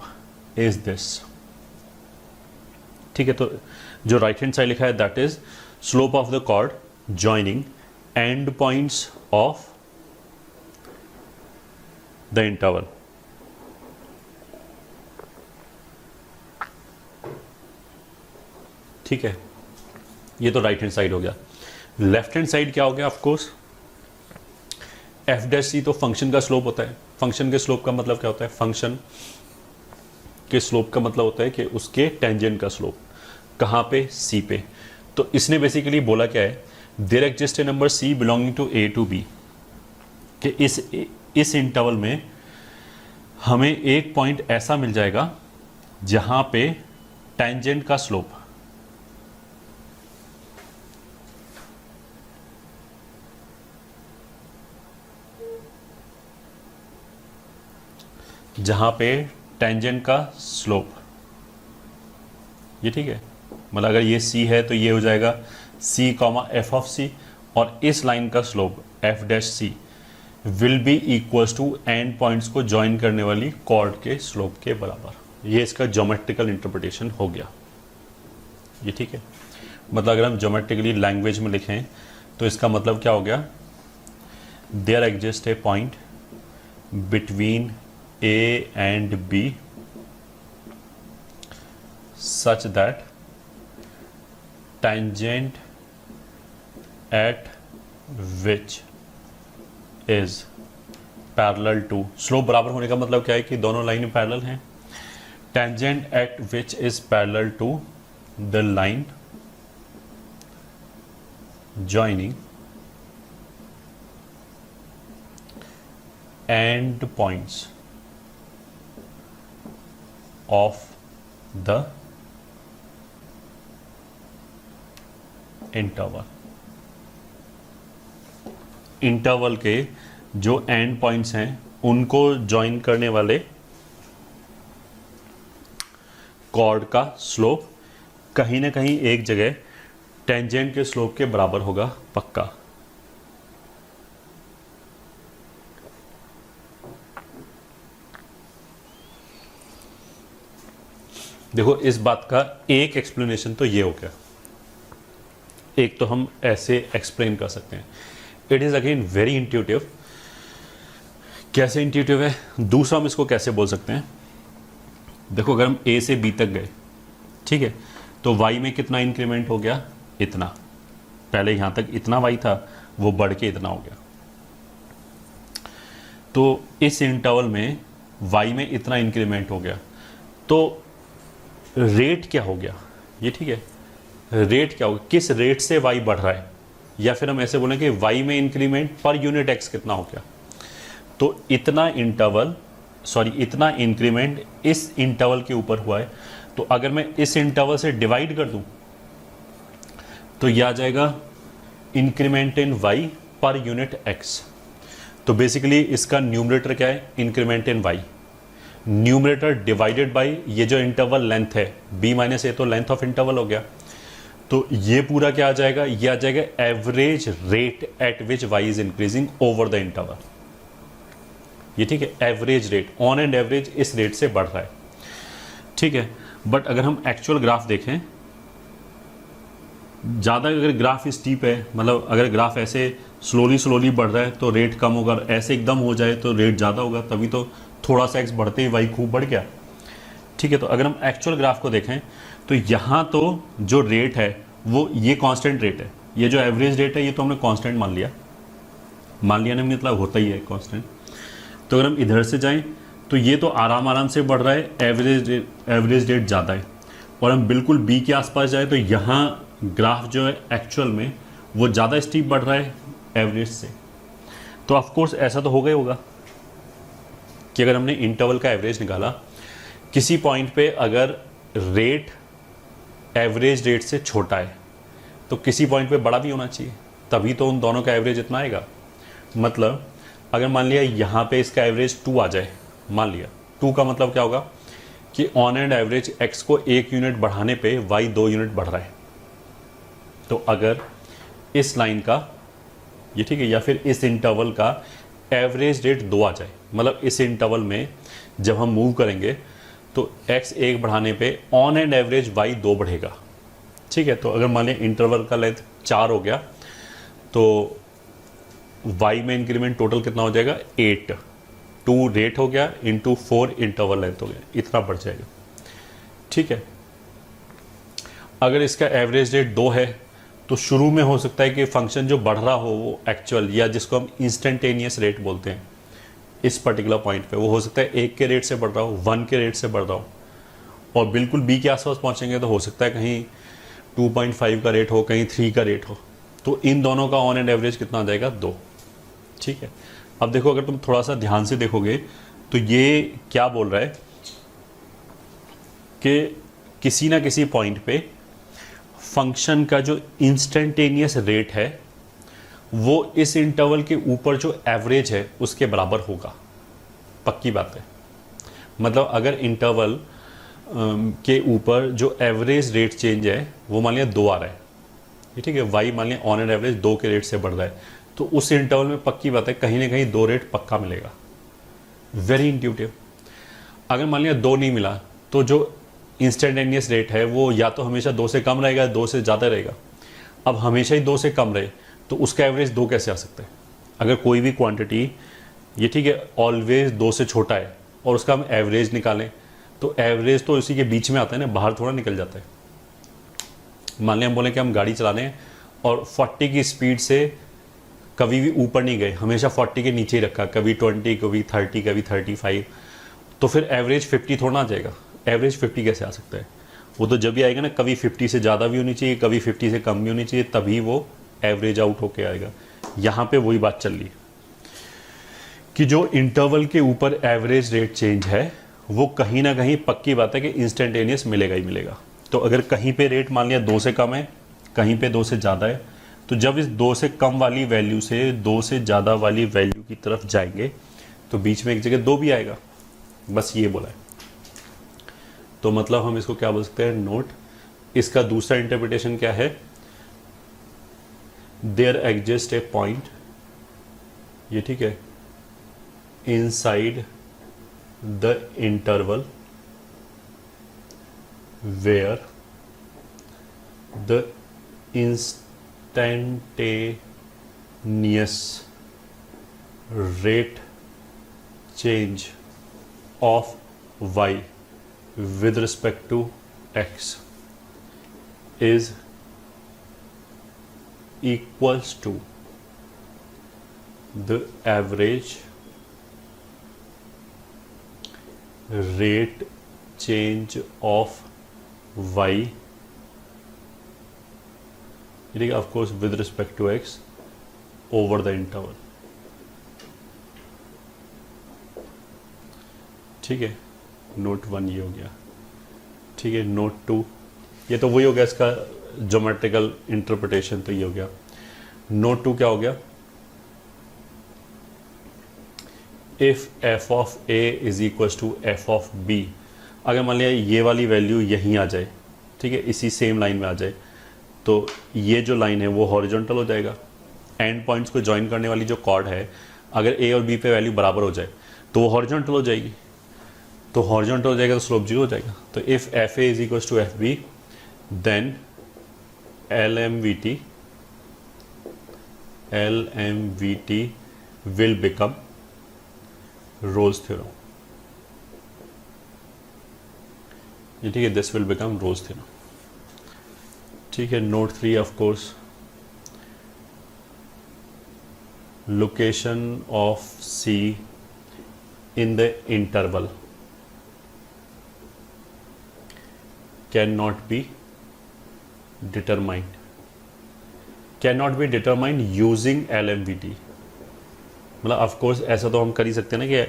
इज दिस। ठीक है, तो जो राइट हैंड साइड लिखा है that is slope of the chord joining end points of the interval. ठीक है, ये तो राइट हैंड साइड हो गया। लेफ्ट हैंड साइड क्या हो गया, ऑफकोर्स एफ डैश सी तो फंक्शन का स्लोप होता है। फंक्शन के स्लोप का मतलब क्या होता है, फंक्शन के स्लोप का मतलब होता है कि उसके टेंजेंट का स्लोप कहाँ पे, सी पे। तो इसने बेसिकली बोला क्या है, there exist a number C belonging to A to B, कि इस इंटरवल में हमें एक पॉइंट ऐसा मिल जाएगा जहां पे टेंजेंट का स्लोप, जहां पे टेंजेंट का स्लोप, ये ठीक है, मतलब अगर ये सी है तो ये हो जाएगा C comma F of C, और इस लाइन का slope F dash C will be equals to end points को ज्वाइन करने वाली कॉर्ड के स्लोप के बराबर। ये इसका ज्योमेट्रिकल इंटरप्रिटेशन हो गया, ये ठीक है। मतलब अगर हम ज्योमेट्रिकली लैंग्वेज में लिखें तो इसका मतलब क्या हो गया, there exist a point between A and B such that tangent at which is parallel to, slope बराबर होने का मतलब क्या है कि दोनों लाइन पैरेलल हैं। tangent at which is parallel to the line joining end points of the interval. Interval के जो एंड पॉइंट्स हैं उनको ज्वाइन करने वाले कॉर्ड का स्लोप कहीं ना कहीं एक जगह टेंजेंट के स्लोप के बराबर होगा पक्का। देखो इस बात का एक एक्सप्लेनेशन तो ये हो गया, एक तो हम ऐसे एक्सप्लेन कर सकते हैं, it is again very intuitive. कैसे इंट्यूटिव है, दूसरा हम इसको कैसे बोल सकते हैं, देखो अगर हम ए से बी तक गए, ठीक है, तो वाई में कितना इंक्रीमेंट हो गया, इतना। पहले यहां तक इतना वाई था, वो बढ़ के इतना हो गया। तो इस इंटरवल में वाई में इतना इंक्रीमेंट हो गया, तो रेट क्या हो गया, ये ठीक है, रेट क्या होगा, किस रेट से वाई बढ़ रहा है, या फिर हम ऐसे बोलें कि वाई में इंक्रीमेंट पर यूनिट एक्स कितना हो गया। तो इतना इतना इंक्रीमेंट इस इंटरवल के ऊपर हुआ है। तो अगर मैं इस इंटरवल से डिवाइड कर दूं तो यह आ जाएगा increment in Y per unit X. तो बेसिकली इसका न्यूमरेटर क्या है, increment in Y, numerator divided by ये जो इंटरवल लेंथ है b माइनस ए, तो लेंथ ऑफ इंटरवल हो गया। तो ये पूरा क्या आ जाएगा, ये आ जाएगा average rate at which y is increasing over the interval, ये ठीक है, average rate, on and average इस रेट से बढ़ रहा है, ठीक है। बट अगर हम एक्चुअल ग्राफ देखें ज़्यादा अगर ग्राफ स्टीप है, मतलब अगर ग्राफ ऐसे स्लोली बढ़ रहा है तो रेट कम होगा, ऐसे एकदम हो जाए तो रेट ज़्यादा होगा, तभी तो थोड़ा सा एक्स बढ़ते ही वाई खूब बढ़ गया। ठीक है, तो अगर हम एक्चुअल ग्राफ को देखें तो यहाँ तो जो रेट है वो ये कांस्टेंट रेट है, ये जो एवरेज रेट है ये तो हमने कांस्टेंट मान लिया ना, मतलब होता ही है कांस्टेंट। तो अगर हम इधर से जाएं तो ये तो आराम से बढ़ रहा है, एवरेज रेट ज़्यादा है। और हम बिल्कुल बी के आसपास जाए तो यहाँ ग्राफ जो है एक्चुअल में वो ज़्यादा स्टीप बढ़ रहा है एवरेज से। तो ऑफ कोर्स ऐसा तो होगा ही होगा कि अगर हमने इंटरवल का एवरेज निकाला, किसी पॉइंट पे अगर रेट एवरेज रेट से छोटा है तो किसी पॉइंट पे बड़ा भी होना चाहिए, तभी तो उन दोनों का एवरेज इतना आएगा। मतलब अगर मान लिया यहाँ पे इसका एवरेज 2 आ जाए, मान लिया 2 का मतलब क्या होगा कि ऑन एंड एवरेज x को 1 यूनिट बढ़ाने पे y 2 यूनिट बढ़ रहा है। तो अगर इस लाइन का ये ठीक है, या फिर इस इंटरवल का एवरेज रेट 2 आ जाए, मतलब इस इंटरवल में जब हम मूव करेंगे तो x 1 बढ़ाने पे ऑन एंड एवरेज y 2 बढ़ेगा। ठीक है, तो अगर मान लिया इंटरवल का लेंथ 4 हो गया तो y में इंक्रीमेंट टोटल कितना हो जाएगा 8, 2 रेट हो गया इंटू 4 इंटरवल लेंथ हो गया, इतना बढ़ जाएगा। ठीक है, अगर इसका एवरेज रेट 2 है तो शुरू में हो सकता है कि फंक्शन जो बढ़ रहा हो वो एक्चुअल, या जिसको हम इंस्टेंटेनियस रेट बोलते हैं, इस पर्टिकुलर पॉइंट पे वो हो सकता है 1 के रेट से बढ़ रहा हो, 1 के रेट से बढ़ रहा हो, और बिल्कुल बी के आसपास पहुंचेंगे तो हो सकता है कहीं 2.5 का रेट हो, कहीं 3 का रेट हो। तो इन दोनों का ऑन एंड एवरेज कितना आ जाएगा 2। ठीक है, अब देखो अगर तुम थोड़ा सा ध्यान से देखोगे तो ये क्या बोल रहा है कि किसी ना किसी पॉइंट पे फंक्शन का जो इंस्टेंटेनियस रेट है वो इस इंटरवल के ऊपर जो एवरेज है उसके बराबर होगा, पक्की बात है। मतलब अगर इंटरवल के ऊपर जो एवरेज रेट चेंज है वो मान लिया 2 आ रहा है, ठीक है, वाई मान लिया ऑन एंड एवरेज 2 के रेट से बढ़ रहा है, तो उस इंटरवल में पक्की बात है कहीं ना कहीं 2 रेट पक्का मिलेगा, वेरी इंट्यूटिव। अगर मान लिया 2 नहीं मिला तो जो इंस्टेंटेनियस रेट है वो या तो हमेशा 2 से कम रहेगा, 2 से ज़्यादा रहेगा। अब हमेशा ही 2 से कम रहे तो उसका एवरेज 2 कैसे आ सकता है? अगर कोई भी क्वांटिटी ये ठीक है ऑलवेज 2 से छोटा है और उसका हम एवरेज निकालें तो एवरेज तो इसी के बीच में आता है ना, बाहर थोड़ा निकल जाता है। मान लिया हम बोले कि हम गाड़ी चला रहे हैं और 40 की स्पीड से कभी भी ऊपर नहीं गए, हमेशा 40 के नीचे ही रखा, कभी 20, कभी 30, कभी 35, तो फिर एवरेज 50 थोड़ा आ जाएगा। एवरेज 50 कैसे आ सकता है? वो तो जब भी आएगा ना, कभी 50 से ज़्यादा भी होनी चाहिए, कभी 50 से कम भी होनी चाहिए, तभी वो एवरेज आउट होके आएगा। यहाँ पे वही बात चल रही कि जो इंटरवल के ऊपर एवरेज रेट चेंज है वो कहीं ना कहीं पक्की बात है कि इंस्टेंटेनियस मिलेगा ही मिलेगा। तो अगर कहीं पे रेट मान लिया 2 से कम है, कहीं पे 2 से ज़्यादा है, तो जब इस 2 से कम वाली वैल्यू से 2 से ज़्यादा वाली वैल्यू की तरफ जाएंगे तो बीच में एक जगह 2 भी आएगा, बस ये बोला है। तो मतलब हम इसको क्या बोल सकते हैं, नोट। इसका दूसरा इंटरप्रिटेशन क्या है, देयर एग्जिस्ट ए पॉइंट, ये ठीक है, inside the interval where the instantaneous rate change of y with respect to x is equals to the average rate change of y, ठीक है, of course with respect to x over the interval। ठीक है, नोट 1 ये हो गया। ठीक है, नोट 2 ये तो वही हो गया, इसका ज्योमेट्रिकल इंटरप्रिटेशन तो ये हो गया। नोट 2 क्या हो गया, if f of a is equals to f of b, अगर मान लिया ये वाली वैल्यू यहीं आ जाए, ठीक है, इसी सेम लाइन में आ जाए, तो ये जो लाइन है वो हॉरिजॉन्टल हो जाएगा। एंड पॉइंट्स को ज्वाइन करने वाली जो कॉर्ड है, अगर a और b पे वैल्यू बराबर हो जाए तो वो हॉरिजॉन्टल हो जाएगी, तो हॉरिजॉन्टल हो जाएगा तो स्लोप 0 हो जाएगा। तो if F A is equals to F B then LMVT will become Rolle's theorem. ये ठीक है, this will become Rolle's theorem. ठीक है. Note 3 of course, location of C in the interval cannot be determined using LMVT. मतलब ऑफ कोर्स ऐसा तो हम कर ही सकते हैं ना कि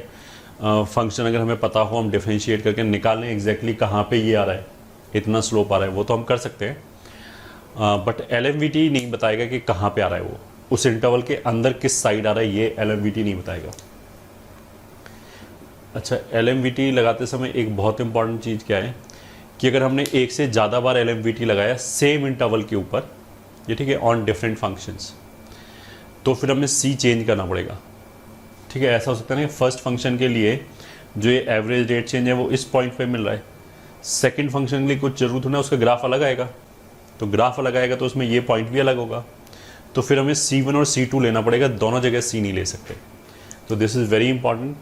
फंक्शन अगर हमें पता हो, हम डिफरेंशिएट करके निकाल लें एग्जैक्टली कहाँ पे ये आ रहा है, इतना स्लोप आ रहा है, वो तो हम कर सकते हैं. बट LMVT नहीं बताएगा कि कहाँ पे आ रहा है वो, उस इंटरवल के अंदर किस साइड आ रहा है, ये LMVT नहीं बताएगा. अच्छा, LMVT लगाते समय एक बहुत इंपॉर्टेंट चीज़ क्या है कि अगर हमने एक से ज़्यादा बार LMVT लगाया सेम इंटरवल के ऊपर, ये ठीक है, ऑन डिफरेंट फंक्शंस, तो फिर हमें C चेंज करना पड़ेगा. ठीक है. ऐसा हो सकता है ना, फर्स्ट फंक्शन के लिए जो ये एवरेज रेट चेंज है वो इस पॉइंट पे मिल रहा है, सेकंड फंक्शन के लिए कुछ जरूरत होना, उसका ग्राफ अलग आएगा, तो ग्राफ अलग आएगा तो उसमें ये पॉइंट भी अलग होगा, तो फिर हमें C1 और C2 लेना पड़ेगा, दोनों जगह C नहीं ले सकते. तो this is very important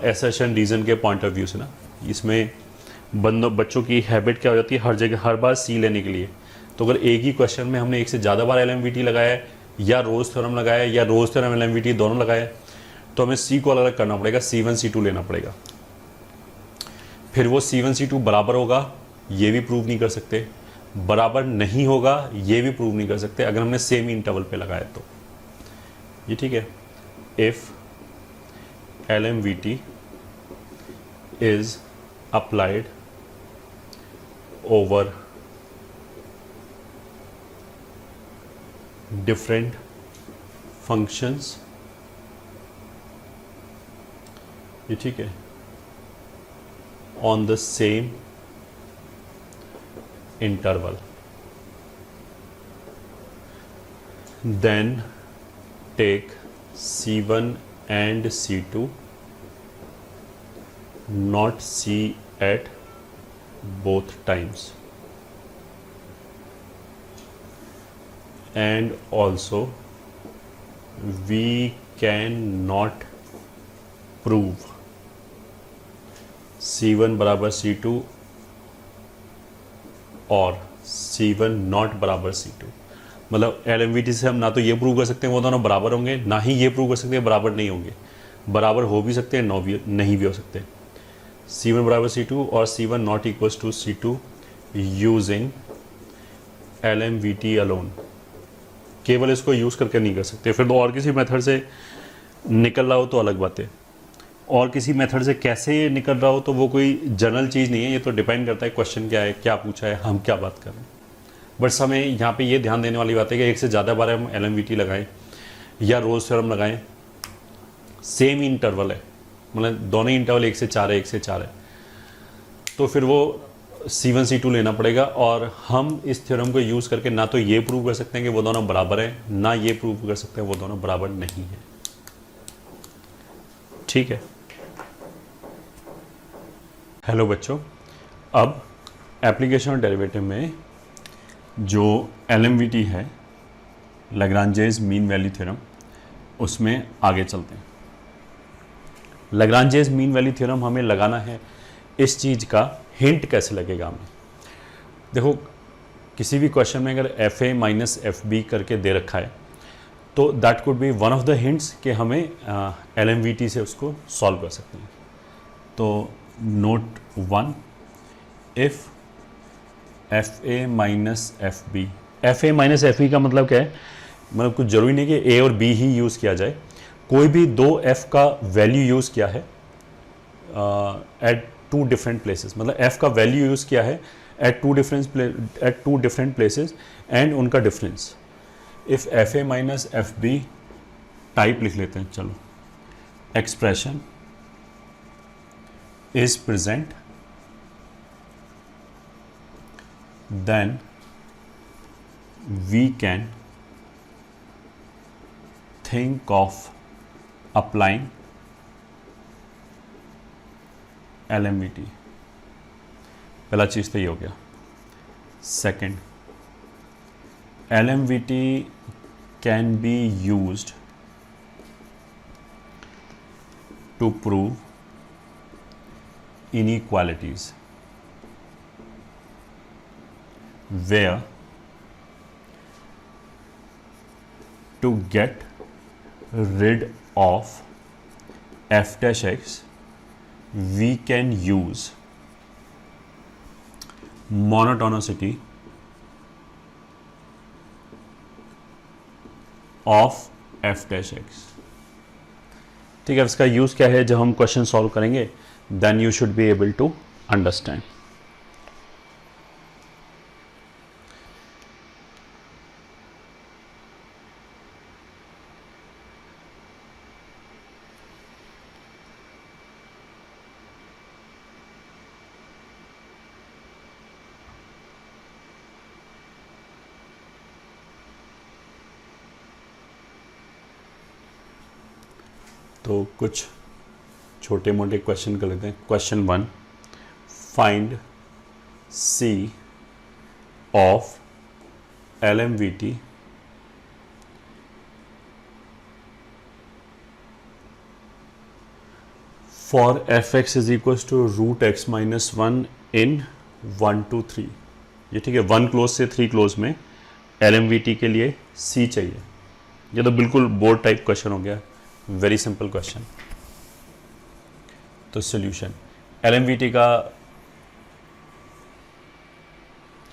assertion reason के पॉइंट ऑफ व्यू से ना. इसमें बच्चों की हैबिट क्या हो जाती है, हर जगह हर बार C लेने के लिए. तो अगर एक ही क्वेश्चन में हमने एक से ज़्यादा बार LMVT लगाया है, या रोज थ्योरम लगाया है, या रोज थ्योरम LMVT दोनों लगाए, तो हमें C को अलग करना पड़ेगा, C1 C2 लेना पड़ेगा. फिर वो C1 C2 बराबर होगा, ये भी प्रूव नहीं कर सकते, बराबर नहीं होगा, ये भी प्रूव नहीं कर सकते अगर हमने सेम इंटरवल पे लगाया तो. ये ठीक है. If LMVT is applied over different functions, ये ठीक है, on the same interval, then take C1 and C2, not C at both times, and also we cannot prove C1 बराबर C2 और C1 नॉट बराबर C2. मतलब LMVT से हम ना तो ये प्रूव कर सकते हैं वो दोनों बराबर होंगे, ना ही ये प्रूव कर सकते हैं बराबर नहीं होंगे. बराबर हो भी सकते हैं, नहीं भी हो सकते. C1 बराबर C2 और C1 not equals to C2 using LMVT अलोन. केवल इसको यूज़ करके नहीं कर सकते. फिर तो और किसी मेथड से निकल रहा हो तो अलग बात है, और किसी मेथड से कैसे निकल रहा हो तो वो कोई जनरल चीज़ नहीं है. ये तो डिपेंड करता है क्वेश्चन क्या है, क्या पूछा है, हम क्या बात कर रहे हैं. बट हमें यहाँ पे ये ध्यान देने वाली बात है कि एक से ज़्यादा बार हम LMVT लगाएं या रोज थ्योरम लगाएं, सेम इंटरवल है, मतलब दोनों इंटरवल 1 से 4 है, 1 से 4 है, तो फिर वो C1 C2 लेना पड़ेगा. और हम इस थ्योरम को यूज़ करके ना तो ये प्रूव कर सकते हैं कि वो दोनों बराबर हैं, ना ये प्रूव कर सकते हैं वो दोनों बराबर नहीं है. ठीक है. हेलो बच्चों, अब एप्लीकेशन और डेरिवेटिव में जो LMVT है, लैग्रांजेस मीन वैल्यू थ्योरम, उसमें आगे चलते हैं. लैग्रांजेस मीन वैल्यू थ्योरम हमें लगाना है, इस चीज़ का हिंट कैसे लगेगा हमें. देखो, किसी भी क्वेश्चन में अगर FA माइनस FB करके दे रखा है तो that could be one of the hints कि हमें LMVT से उसको सॉल्व कर सकते हैं. तो note 1, if FA minus FB, FA minus FB का मतलब क्या है, मतलब कुछ जरूरी नहीं कि A और B ही यूज़ किया जाए, कोई भी दो F का वैल्यू यूज़ किया है एट 2 डिफरेंट प्लेसेस, मतलब F का वैल्यू यूज़ किया है एट 2 डिफरेंट प्लेसेस एंड उनका difference. If FA minus FB type लिख लेते हैं, चलो, expression is present, then we can think of applying LMVT. पहला चीज़ तो ये हो गया. Second, LMVT can be used to prove inequalities where to get rid of f dash x we can use monotonicity of f dash x। ठीक है, इसका यूज क्या है जब हम क्वेश्चन सॉल्व करेंगे, then you should be able to understand. तो कुछ छोटे मोटे क्वेश्चन कर लेते हैं। Question 1, find C of LMVT for fx is equal to √x - 1 in 1 to 3। ये ठीक है, 1 क्लोज से 3 क्लोज में LMVT के लिए C चाहिए। ये तो बिल्कुल बोर्ड टाइप क्वेश्चन हो गया, वेरी सिंपल क्वेश्चन। तो सॉल्यूशन, LMVT का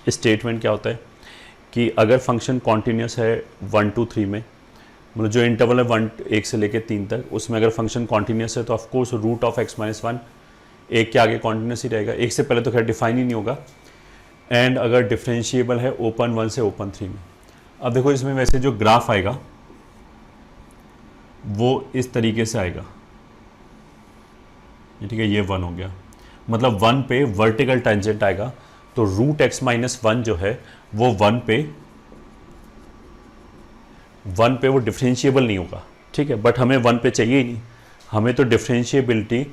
स्टेटमेंट क्या होता है कि अगर फंक्शन कॉन्टिन्यूस है 1 to 3 में, मतलब जो इंटरवल है 1 से लेके 3 तक, उसमें अगर फंक्शन कॉन्टिन्यूस है तो ऑफकोर्स √(x - 1) 1 के आगे कॉन्टिन्यूस ही रहेगा। 1 से पहले तो खैर डिफाइन ही नहीं होगा। एंड अगर डिफरेंशिएबल है ओपन 1 से ओपन 3 में। अब देखो इसमें वैसे जो ग्राफ आएगा वो इस तरीके से आएगा, ये ठीक है, ये 1 हो गया, मतलब 1 पे वर्टिकल टेंजेंट आएगा। तो √(x - 1) जो है वो 1 पे वो डिफरेंशिएबल नहीं होगा, ठीक है। बट हमें 1 पे चाहिए ही नहीं, हमें तो डिफरेंशिएबिलिटी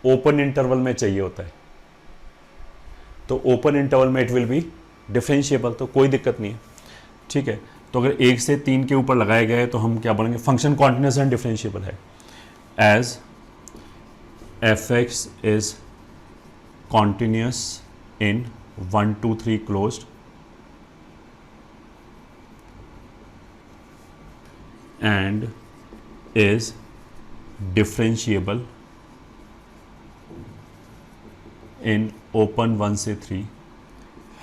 ओपन इंटरवल में चाहिए होता है। तो ओपन इंटरवल में इट विल बी डिफरेंशिएबल, तो कोई दिक्कत नहीं है, ठीक है। तो अगर 1 से 3 के ऊपर लगाया गया है तो हम क्या बोलेंगे, फंक्शन कॉन्टिन्यूस एंड डिफरेंशिएबल है। As fx is continuous in 1 to 3 closed and is differentiable in open 1 से 3,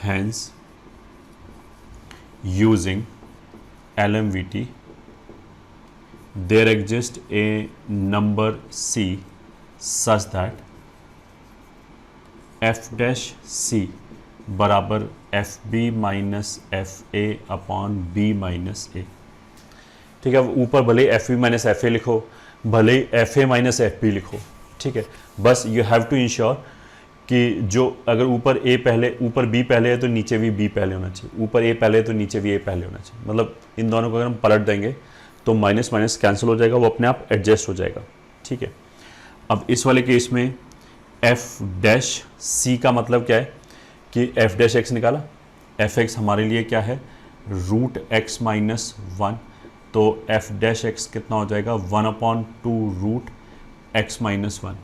hence using LMVT there exists a number C such that f dash C बराबर FB minus FA upon B minus A। ठीक है, अब ऊपर भले FB माइनस FA लिखो, भले FA माइनस FB लिखो, ठीक है, बस यू हैव टू इंश्योर कि जो अगर ऊपर B पहले है तो नीचे भी B पहले होना चाहिए, ऊपर A पहले है तो नीचे भी A पहले होना चाहिए। मतलब इन दोनों को अगर हम पलट देंगे तो माइनस माइनस कैंसिल हो जाएगा, वो अपने आप एडजस्ट हो जाएगा, ठीक है। अब इस वाले केस में f डैश C का मतलब क्या है कि f डैश x निकाला, f(x) हमारे लिए क्या है, √(x - 1), तो f डैश x कितना हो जाएगा, 1/2 √(x - 1).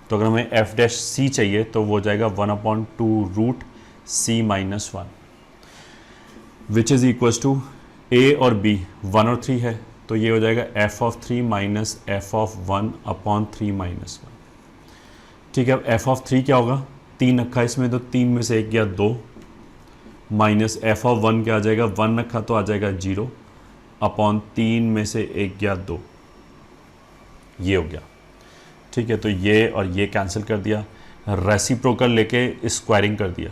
तो अगर हमें f डैश c चाहिए तो वो हो जाएगा 1/2 √(c - 1), which is equals to a और b 1 और 3 है, तो ये हो जाएगा f(3) माइनस f(1/3 - 1). ठीक है, अब f(3) क्या होगा, 3 रखा इसमें तो 3 में से 1 गया 2, माइनस f(1) क्या आ जाएगा, 1 रखा तो आ जाएगा 0 अपॉन 3 में से 1 गया 2, ये हो गया, ठीक है। तो ये और ये कैंसिल कर दिया, रेसिप्रोकल लेके स्क्वायरिंग कर दिया,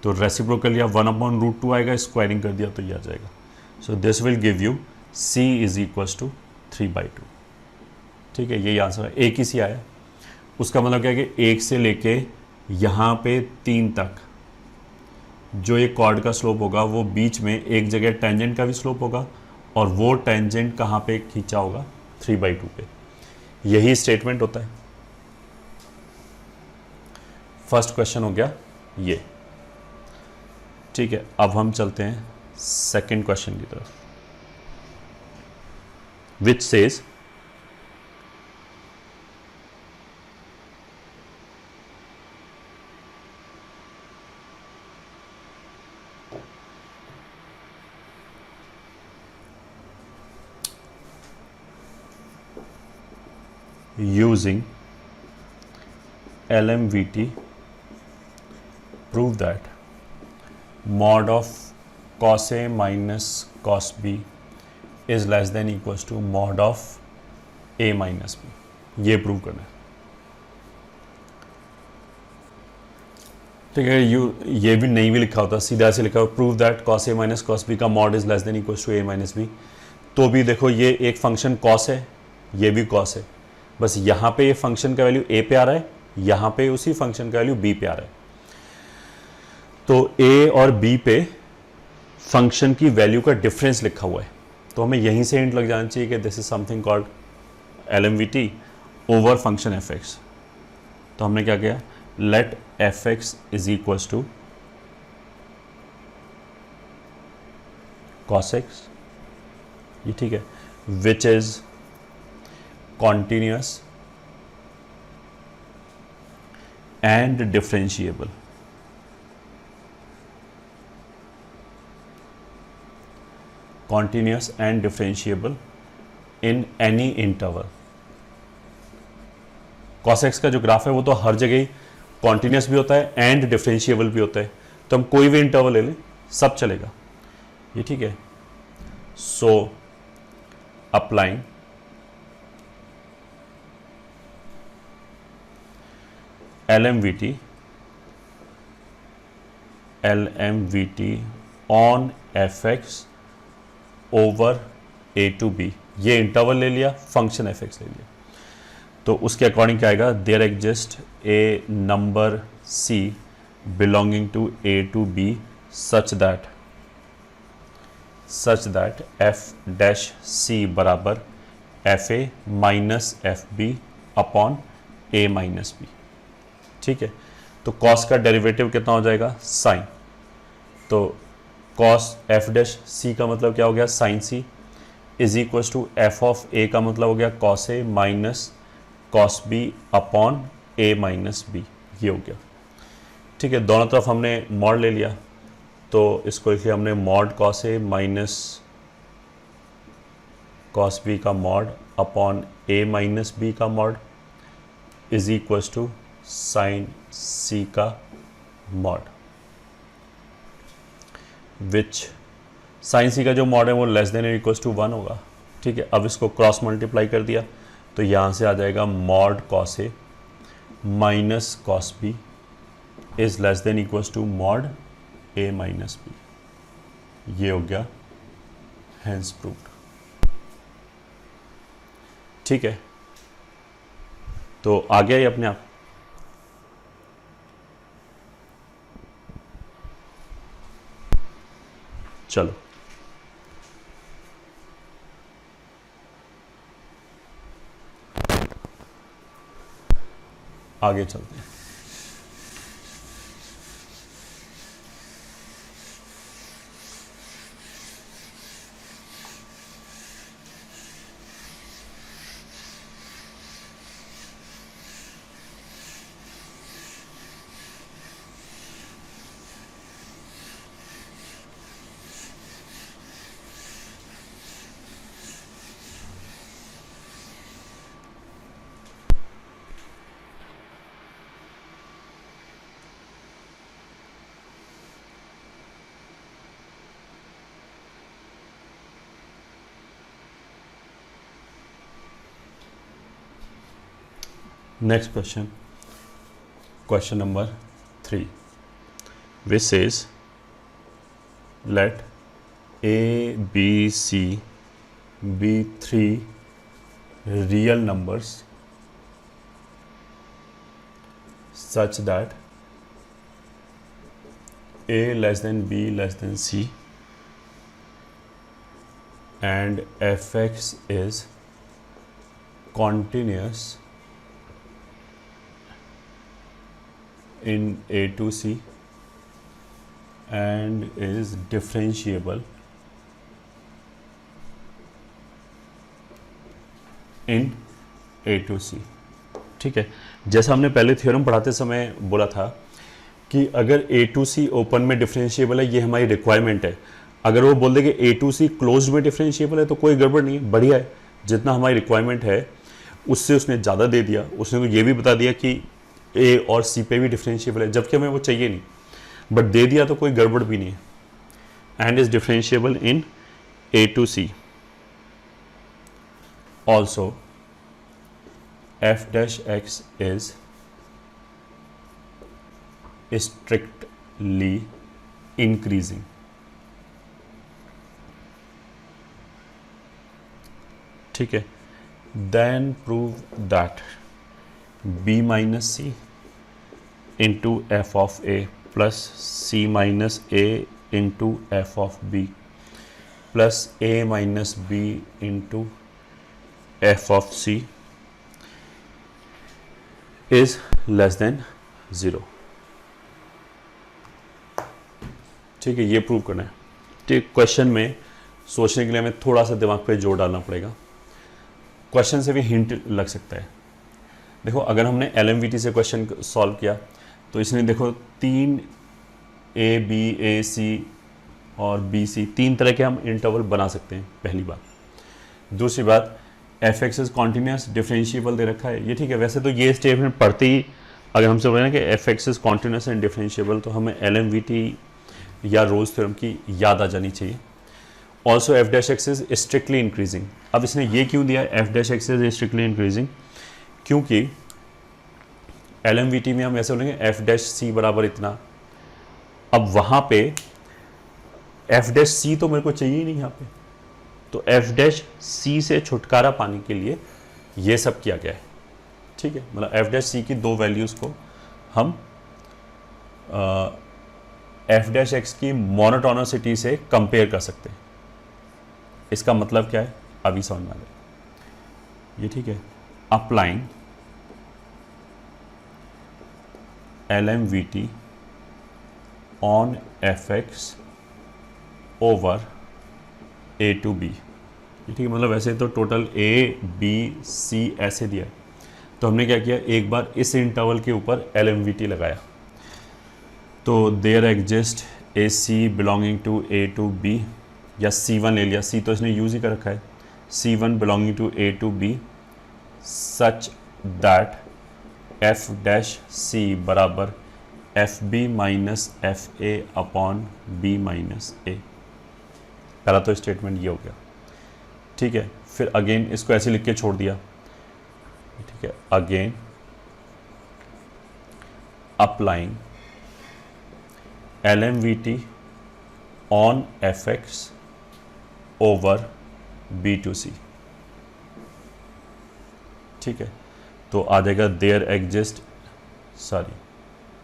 तो रेसिप्रोकल या 1/√2 आएगा, स्क्वायरिंग कर दिया तो ये आ जाएगा। So this will give you c is equals to 3/2, ठीक है, यही आंसर है। एक ही सी आया, उसका मतलब क्या है कि 1 से लेके यहाँ पे 3 तक जो ये कॉर्ड का स्लोप होगा वो बीच में एक जगह टेंजेंट का भी स्लोप होगा, और वो टेंजेंट कहाँ पे खींचा होगा, 3/2 पे। यही स्टेटमेंट होता है। फर्स्ट क्वेश्चन हो गया ये, ठीक है। अब हम चलते हैं सेकंड क्वेश्चन की तरफ, which says using LMVT prove that mod of cos A minus cos B is less than equals to mod of A minus B. ये प्रूव करना है। ठीक है, ये भी नहीं भी लिखा होता, सीधा से लिखा हो prove that cos A minus cos B का mod is less than equals to A minus B। तो भी देखो ये एक फंक्शन cos है, ये भी cos है, बस यहाँ पे ये फंक्शन का वैल्यू a पे आ रहा है, यहाँ पे उसी फंक्शन का वैल्यू b पे आ रहा है। तो a और b पे फंक्शन की वैल्यू का डिफरेंस लिखा हुआ है, तो हमें यहीं से हिंट लग जाना चाहिए कि this is something called LMVT over function fx। तो हमने क्या किया, let fx is equals to cos x, ये ठीक है, which is continuous and differentiable। continuous and differentiable in any interval। cos x का जो ग्राफ है वो तो हर जगह ही continuous भी होता है and differentiable भी होता है, तो हम कोई भी इंटरवल ले लें सब चलेगा, ये ठीक है। So applying LMVT on fx over a to b, ये इंटरवल ले लिया, फंक्शन fx ले लिया, तो उसके अकॉर्डिंग क्या आएगा, there exist a number c belonging to a to b such that f dash c बराबर fa minus fb upon a minus b। ठीक है, तो cos का डेरिवेटिव कितना हो जाएगा, साइन, तो cos f डैश c का मतलब क्या हो गया, sine c is equals to f of a का मतलब हो गया cos a minus cos b upon a minus b, ये हो गया। ठीक है, दोनों तरफ हमने मॉड ले लिया, तो इसको लिखिए हमने mod cos a minus cos b का mod upon a minus b का mod is equals to sine c का मॉड, विच साइन c का जो मॉड है वो लेस देन इक्वल्स टू 1 होगा। ठीक है, अब इसको क्रॉस मल्टीप्लाई कर दिया तो यहाँ से आ जाएगा mod cos a minus cos b is less than equals to mod a minus b, ये हो गया हेंस प्रूव्ड। ठीक है, तो आ गया ये अपने आप। चलो आगे चलते हैं। Next question, question number 3, which says let A, B, C be 3 real numbers such that A less than B less than C and fx is continuous in A to C and is differentiable in A to C। ठीक है, जैसा हमने पहले थ्योरम पढ़ाते समय बोला था कि अगर A to C ओपन में डिफरेंशिएबल है, ये हमारी रिक्वायरमेंट है। अगर वो बोल दे कि A to C क्लोज्ड में डिफरेंशिएबल है तो कोई गड़बड़ नहीं है, बढ़िया है। जितना हमारी रिक्वायरमेंट है उससे उसने ज़्यादा दे दिया। उसने तो ये भी बता दिया कि A और C पे भी डिफरेंशिएबल है, जबकि हमें वो चाहिए नहीं, बट दे दिया तो कोई गड़बड़ भी नहीं है। And is differentiable in A to C। Also f dash x is strictly increasing। ठीक है, then prove that b minus c into f of a plus c minus a into f of b plus a minus b into f of c is less than 0। ठीक है, ये प्रूव करना है। ठीक, क्वेश्चन में सोचने के लिए हमें थोड़ा सा दिमाग पे जोर डालना पड़ेगा। क्वेश्चन से भी हिंट लग सकता है। देखो, अगर हमने LMVT से क्वेश्चन सॉल्व किया तो इसने देखो 3 A B A C और B C 3 तरह के हम इंटरवल बना सकते हैं, पहली बात। दूसरी बात, f x is continuous differentiable दे रखा है, ये ठीक है। वैसे तो ये स्टेटमेंट पढ़ते ही अगर हमसे बोले ना कि F x is continuous and differentiable तो हमें LMVT या रोल्स थ्योरम की याद आ जानी चाहिए। Also F dash x is strictly increasing. अब इसने ये क्यों दिया F dash x is strictly increasing? क्योंकि LMVT में हम ऐसे बोलेंगे एफ डैश सी बराबर इतना। अब वहाँ पे एफ डैश सी तो मेरे को चाहिए ही नहीं यहाँ पे, तो एफ डैश सी से छुटकारा पाने के लिए ये सब किया गया है। ठीक है, मतलब एफ डैश सी की 2 वैल्यूज़ को हम एफ डैश एक्स की मोनोटोनिसिटी से कंपेयर कर सकते हैं। इसका मतलब क्या है अभी समझ में आ गया ये, ठीक है। Applying LMVT on F x over A to B, ठीक है। मतलब वैसे तो टोटल A B C ऐसे दिया है, तो हमने क्या किया, एक बार इस इंटरवल के ऊपर LMVT लगाया। तो there exist AC belonging to A to B, या C1 ले लिया, C तो इसने यूज़ ही कर रखा है, C1 belonging to A to B such that F dash C बराबर FB minus FA upon B minus A। पहला तो स्टेटमेंट ये हो गया, ठीक है। फिर अगेन इसको ऐसे लिख के छोड़ दिया, ठीक है। Again applying LMVT on F x over B to C, ठीक है। तो आ जाएगा देयर एग्जिस्ट, सॉरी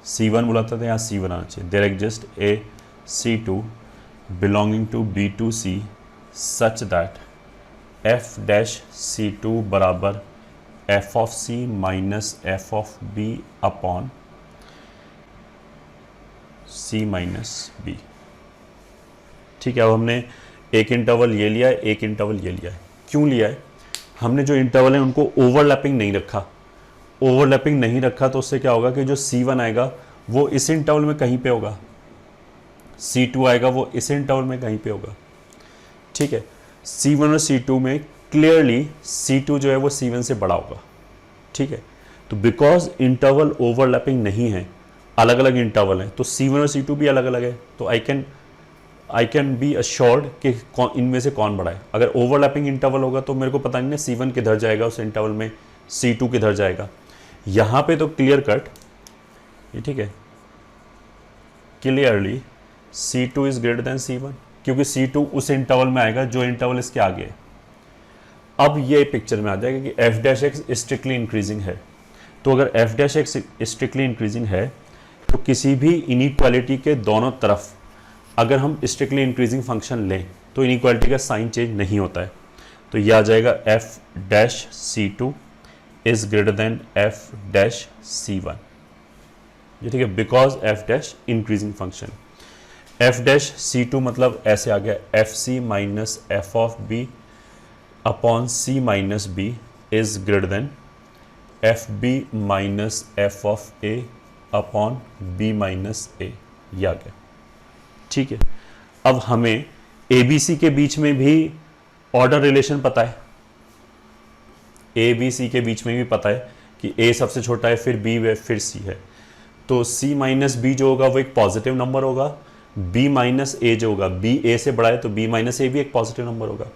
C1 बुलाता था, यहाँ C1 आना चाहिए। There exist A C2 belonging to B to C such that F dash C2 बराबर F of C minus F of B upon C minus B, ठीक है। अब हमने एक इंटरवल ये लिया है, एक इंटरवल ये लिया है। क्यों लिया है? हमने जो इंटरवल है उनको ओवरलैपिंग नहीं रखा। ओवरलैपिंग नहीं रखा तो उससे क्या होगा कि जो C1 आएगा वो इस इंटरवल में कहीं पे होगा, C2 आएगा वो इस इंटरवल में कहीं पे होगा, ठीक है। C1 और C2 में क्लियरली C2 जो है वो C1 से बड़ा होगा, ठीक है। तो बिकॉज इंटरवल ओवरलैपिंग नहीं है, अलग अलग इंटरवल है, तो C1 और C2 भी अलग अलग है, तो आई कैन बी अश्योर्ड कि इनमें से कौन बड़ा है। अगर ओवरलैपिंग इंटरवल होगा तो मेरे को पता नहीं ना C1 किधर जाएगा उस इंटरवल में, C2 किधर जाएगा। यहाँ पे तो क्लियर कट ये, ठीक है, clearly C2 is greater then C1, क्योंकि C2 उस इंटरवल में आएगा जो इंटरवल इसके आगे है। अब ये पिक्चर में आ जाएगा कि f dash x strictly increasing है। तो अगर f dash x strictly increasing है तो किसी भी इनइक्वालिटी के दोनों तरफ अगर हम स्ट्रिक्टली इंक्रीजिंग फंक्शन लें तो इनइक्वालिटी का साइन चेंज नहीं होता है। तो यह आ जाएगा f dash C2 is greater than f dash C1, ये ठीक है, because f dash increasing function. F dash c two मतलब ऐसे आ गया f c minus F of b upon c minus b is greater than f b minus F of A upon B minus a, ये आ गया। ठीक है, अब हमें ए बी सी के बीच में भी ऑर्डर रिलेशन पता है, ए बी सी के बीच में भी पता है कि ए सबसे छोटा है, फिर बी है, फिर सी है। तो सी माइनस बी जो होगा वो एक पॉजिटिव नंबर होगा, बी माइनस ए जो होगा, बी ए से बड़ा है तो बी माइनस ए भी एक पॉजिटिव नंबर होगा।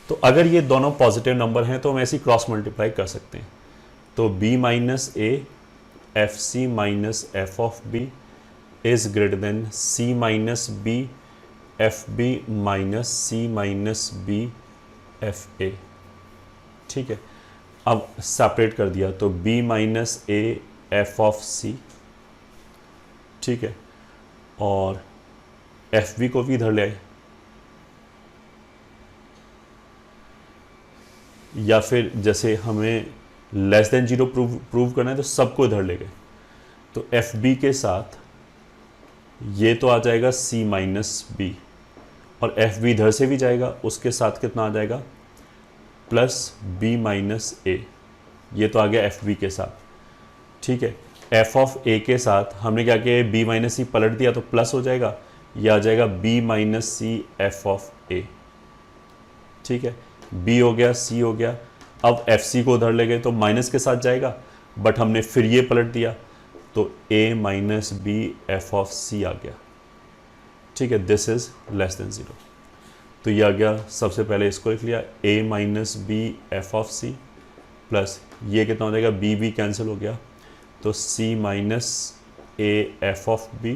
तो अगर ये दोनों पॉजिटिव नंबर हैं तो हम ऐसी क्रॉस मल्टीप्लाई कर सकते हैं। तो b minus a f c minus F of b is greater than c minus b f b minus c minus b f a. ठीक है, अब सेपरेट कर दिया तो b minus a F of c, ठीक है, और एफ बी को भी इधर ले आए, या फिर जैसे हमें लेस देन जीरो प्रूव करना है तो सबको इधर ले गए। तो एफ बी के साथ ये तो आ जाएगा c माइनस बी, और एफ बी इधर से भी जाएगा, उसके साथ कितना आ जाएगा प्लस बी माइनस ए, ये तो आ गया एफ बी के साथ। ठीक है, एफ ऑफ ए के साथ हमने क्या किया, बी माइनस सी पलट दिया तो प्लस हो जाएगा, ये आ जाएगा b minus c f of a. ठीक है, बी हो गया, सी हो गया, अब एफ सी को उधर ले गए तो माइनस के साथ जाएगा, बट हमने फिर ये पलट दिया तो ए माइनस बी एफ ऑफ सी आ गया। ठीक है, this is less than zero, तो ये आ गया। सबसे पहले इसको लिख लिया a minus b f of c, plus ये कितना हो जाएगा, b भी कैंसिल हो गया तो c minus a F of b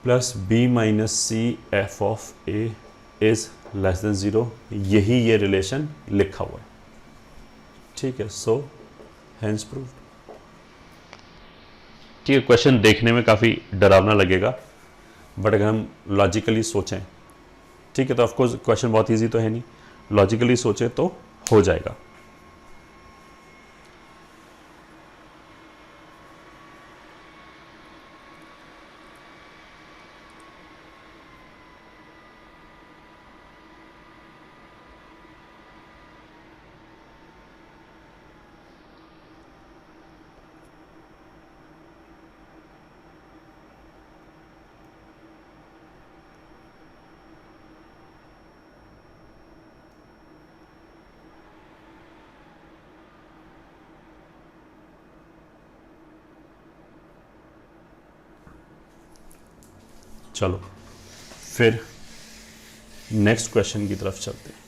plus b minus c f of a is less than zero. यही ये रिलेशन लिखा हुआ है। ठीक है, सो हेंस प्रूव्ड। ठीक है, क्वेश्चन देखने में काफ़ी डरावना लगेगा, बट अगर हम लॉजिकली सोचें, ठीक है, तो ऑफकोर्स क्वेश्चन बहुत इजी तो है नहीं, लॉजिकली सोचे तो हो जाएगा। चलो फिर नेक्स्ट क्वेश्चन की तरफ चलते हैं।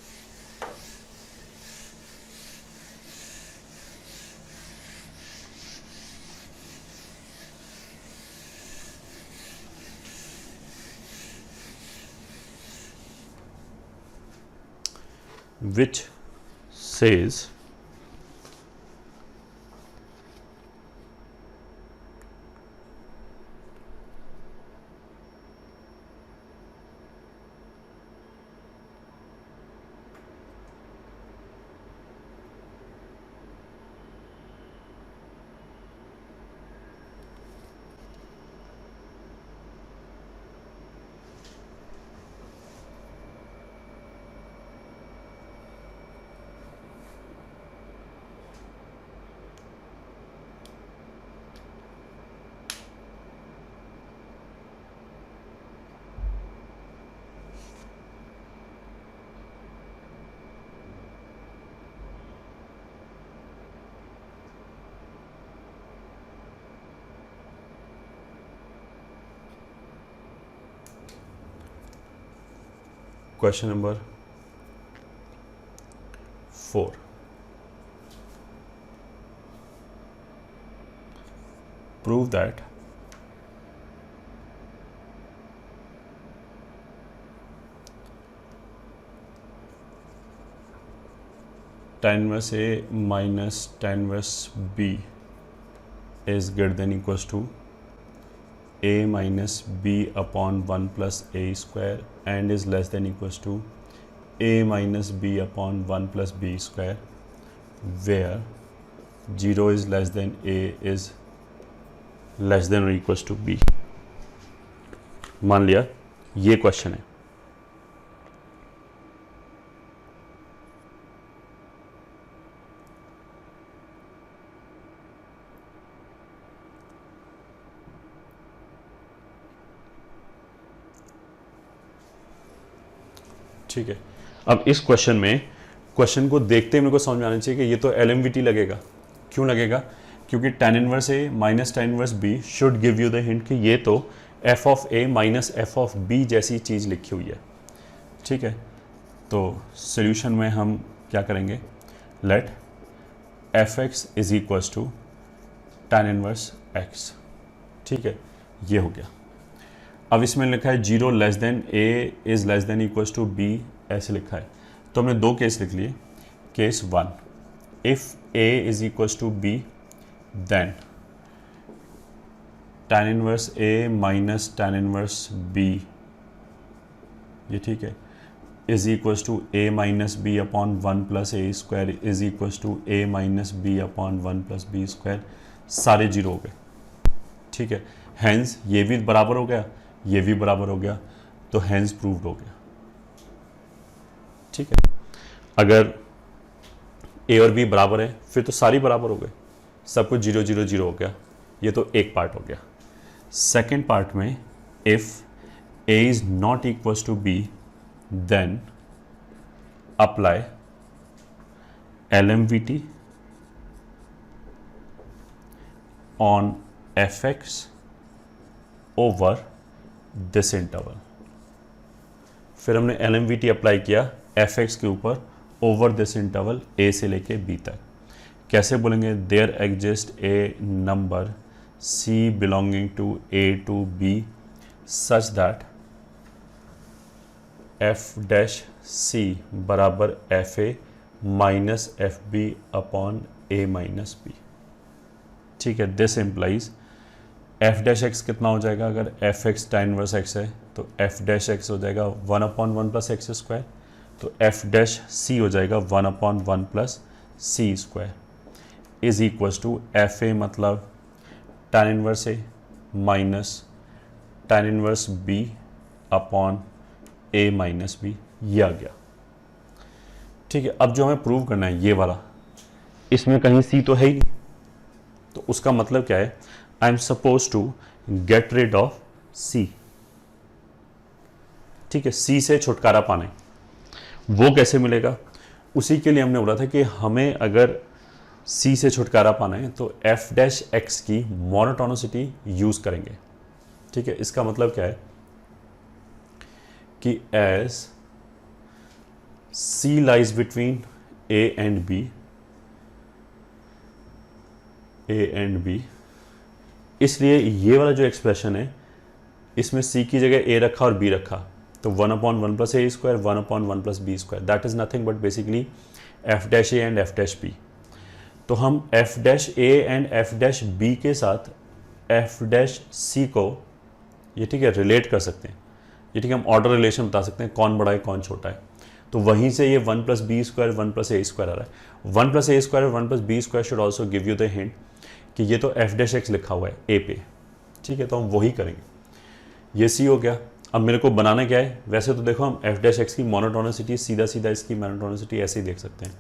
which says question number 4, prove that tan inverse A minus tan inverse B is greater than equals to a minus b upon 1 plus a square and is less than equals to a minus b upon 1 plus b square, where 0 is less than a is less than or equals to b. मान लिया ये क्वेश्चन है, ठीक है। अब इस क्वेश्चन में, क्वेश्चन को देखते ही मेरे को समझ में आना चाहिए कि ये तो LMVT लगेगा। क्यों लगेगा? क्योंकि tan inverse A minus tan inverse B should give you the hint कि ये तो f of A minus f of B जैसी चीज़ लिखी हुई है, ठीक है। तो सॉल्यूशन में हम क्या करेंगे, let fx is equals to tan inverse x, ठीक है, ये हो गया। अब इसमें लिखा है 0 less than A is less than equals to B, ऐसे लिखा है। तो हमने दो केस लिख लिए। Case 1, if A is equals to B then tan inverse A minus tan inverse B, ये ठीक है, is equals to A minus B upon 1 plus A square is equals to A minus B upon 1 plus B square, सारे जीरो हो गए, ठीक है। हैंस ये भी बराबर हो गया, ये भी बराबर हो गया, तो हैंस प्रूव्ड हो गया, ठीक है। अगर A और B बराबर है फिर तो सारी बराबर हो गए, सब कुछ 0 0 0 हो गया। ये तो एक पार्ट हो गया। सेकेंड पार्ट में if A is not equals to B then apply LMVT on fx over this interval. फिर हमने LMVT अप्लाई किया fx के ऊपर ओवर दिस इंटरवल A से लेके B तक। कैसे बोलेंगे, there exist a number C belonging to A to B such that f dash C बराबर FA minus FB upon A minus B, ठीक है। This implies f dash x कितना हो जाएगा, अगर fx tan इनवर्स x है तो f डैश x हो जाएगा 1 अपॉन 1 प्लस एक्स स्क्वायर, तो f डैश c हो जाएगा 1 upon 1 plus c square is equals to f a मतलब tan inverse a minus tan inverse b upon a minus b, ये आ गया, ठीक है। अब जो हमें प्रूव करना है ये वाला, इसमें कहीं c तो है ही नहीं, तो उसका मतलब क्या है, I am suppose to get rid of C, ठीक है। C से छुटकारा पाना है, वो कैसे मिलेगा, उसी के लिए हमने बोला था कि हमें अगर C से छुटकारा पाना है तो f डैश x की मोनोटोनिसिटी यूज करेंगे, ठीक है। इसका मतलब क्या है कि as C lies between A and B, इसलिए ये वाला जो एक्सप्रेशन है इसमें C की जगह A रखा और B रखा, तो 1 upon 1 plus A square 1 upon 1 plus B square, that is nothing but basically f dash A and f dash B। तो हम f dash A and f dash B के साथ f डैश C को ये ठीक है रिलेट कर सकते हैं, ये ठीक है, हम ऑर्डर रिलेशन बता सकते हैं कौन बड़ा है कौन छोटा है। तो वहीं से ये 1 plus b square 1 plus a square आ रहा है। 1 plus a square 1 plus b square should also give you the hint कि ये तो एफ डैश एक्स लिखा हुआ है ए पे, ठीक है, तो हम वही करेंगे। ये सी हो गया। अब मेरे को बनाना क्या है, वैसे तो देखो हम एफ डैश एक्स की मोनोटोनिसिटी सीधा सीधा इसकी मोनोटोनिसिटी ऐसे ही देख सकते हैं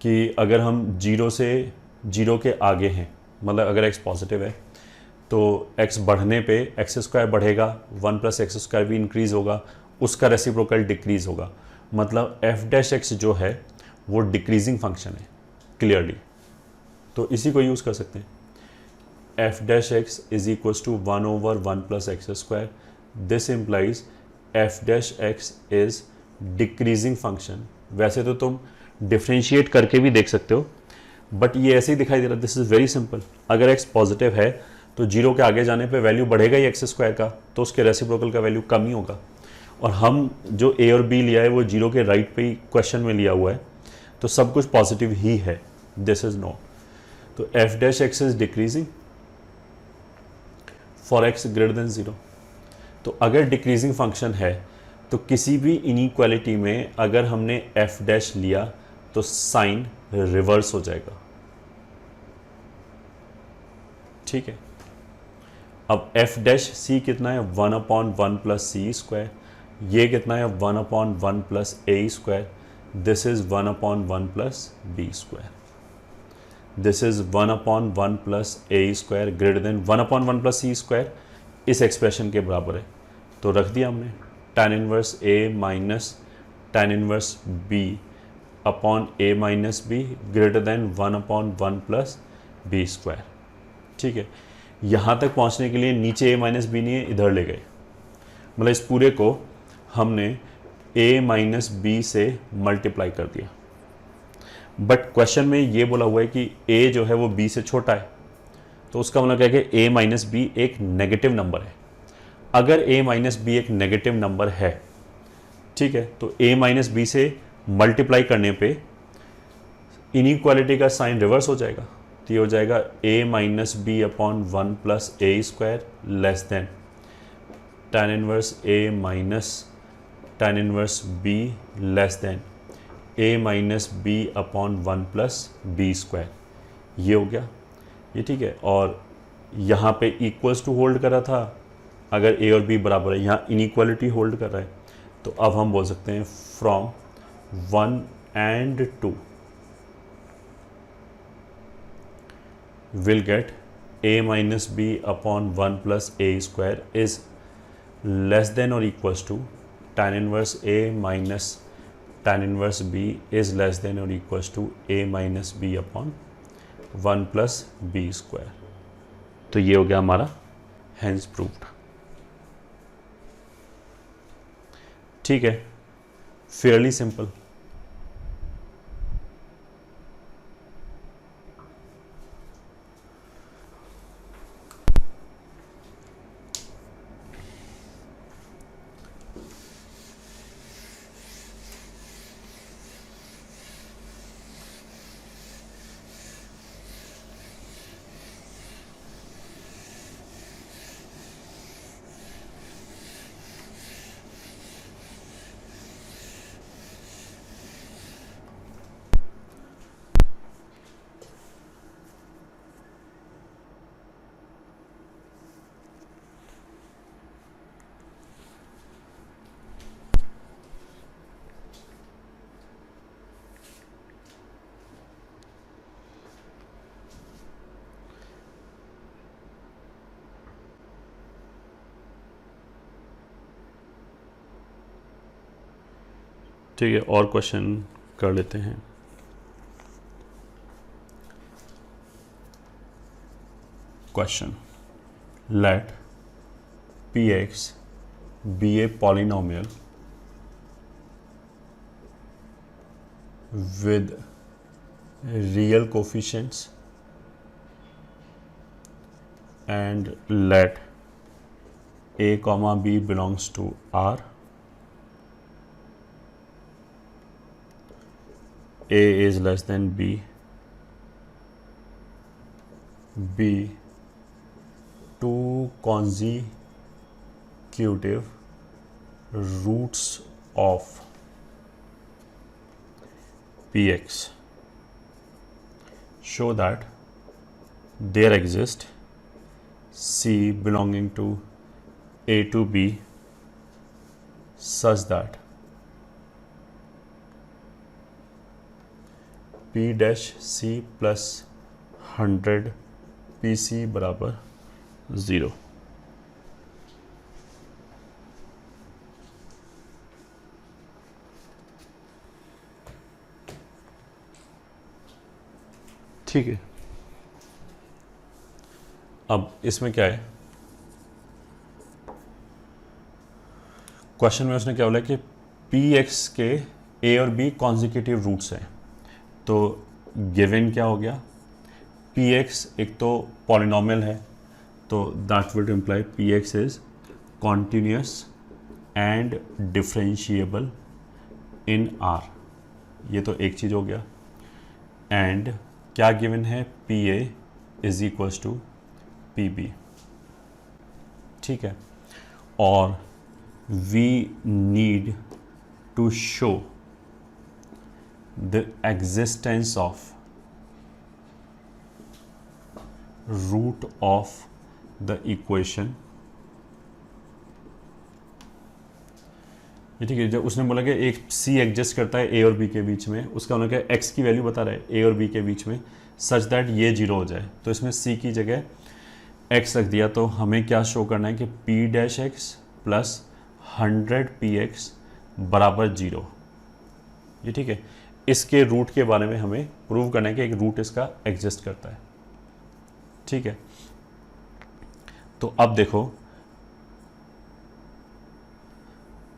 कि अगर हम 0 से 0 के आगे हैं, मतलब अगर x पॉजिटिव है तो x बढ़ने पे एक्स स्क्वायर बढ़ेगा, 1 प्लस एक्स स्क्वायर भी इंक्रीज होगा, उसका रेसिप्रोकल डिक्रीज होगा, मतलब एफ डैश एक्स जो है वो डिक्रीजिंग फंक्शन है क्लियरली। तो इसी को यूज़ कर सकते हैं, f dash x is equals to 1 over 1 plus x square, this implies f dash x is decreasing function. वैसे तो तुम डिफ्रेंशिएट करके भी देख सकते हो, बट ये ऐसे ही दिखाई दे रहा है। दिस इज वेरी सिंपल, अगर एक्स पॉजिटिव है तो 0 के आगे जाने पे वैल्यू बढ़ेगा ही एक्स स्क्वायर का, तो उसके रेसिप्रोकल का वैल्यू कम ही होगा। और हम जो ए और बी लिया है वो 0 के राइट पे ही क्वेश्चन में लिया हुआ है, तो सब कुछ पॉजिटिव ही है, दिस इज नो। तो F dash x is decreasing for x greater than 0। तो अगर डिक्रीजिंग फंक्शन है तो किसी भी इनइक्वालिटी में अगर हमने एफ डैश लिया तो साइन रिवर्स हो जाएगा, ठीक है। अब एफ डैश सी कितना है 1/1 प्लस सी स्क्वायर, ये कितना है 1/1 plus a square, this is 1/1 plus b square, this is 1/1 plus a square greater than 1/1 plus c square इस एक्सप्रेशन के बराबर है। तो रख दिया हमने tan inverse a minus tan inverse b upon a minus b greater than 1/1 plus b square. ठीक है, यहाँ तक पहुँचने के लिए नीचे ए माइनस बी नहीं है, इधर ले गए, मतलब इस पूरे को हमने a माइनस बी से मल्टीप्लाई कर दिया। बट क्वेश्चन में ये बोला हुआ है कि a जो है वो b से छोटा है, तो उसका मतलब क्या है कि a माइनस बी एक नेगेटिव नंबर है। अगर a माइनस बी एक नेगेटिव नंबर है, ठीक है, तो a माइनस बी से मल्टीप्लाई करने पे इनइक्वालिटी का साइन रिवर्स हो जाएगा, तो ये हो जाएगा a minus b upon 1 plus a square less than tan inverse a minus tan inverse b less than a minus b upon 1 plus b square. ये हो गया ये, ठीक है। और यहाँ पे इक्वल्स टू होल्ड कर रहा था, अगर a और b बराबर है, यहाँ इनइक्वालिटी होल्ड कर रहा है, तो अब हम बोल सकते हैं from 1 and 2 will get a minus b upon 1 plus a square is less than or equals to tan inverse a minus tan inverse b is less than or equals to a minus b upon 1 plus b square। तो ये हो गया हमारा hence proved। ठीक है, fairly simple। ठीक है, और क्वेश्चन कर लेते हैं। Question, let p x be a polynomial with real coefficients and let a comma b belongs to R, a is less than b, b two consecutive roots of px show that there exist c belonging to a to b such that p dash c plus 100 pc बराबर 0। ठीक है, अब इसमें क्या है, क्वेश्चन में उसने क्या बोला कि पी एक्स के ए और बी कॉन्जिक्यूटिव रूट्स हैं। तो गिवन क्या हो गया, पी एक्स एक तो पॉलिनोमियल है, तो that would imply P X is continuous and differentiable in are, ये तो एक चीज़ हो गया। एंड क्या गिवन है, p a is equals to p b, ठीक है। और we need to show the existence of root of the equation, ये ठीक है, जब उसने बोला कि एक सी एग्जिस्ट करता है ए और बी के बीच में, उसका उन्होंने कहा एक्स की वैल्यू बता रहा है ए और बी के बीच में सच दैट ये जीरो हो जाए, तो इसमें सी की जगह एक्स रख दिया। तो हमें क्या शो करना है कि P dash x plus 100 P x बराबर जीरो, ये ठीक है। इसके रूट के बारे में हमें प्रूव करना है कि एक रूट इसका एग्जिस्ट करता है, ठीक है। तो अब देखो,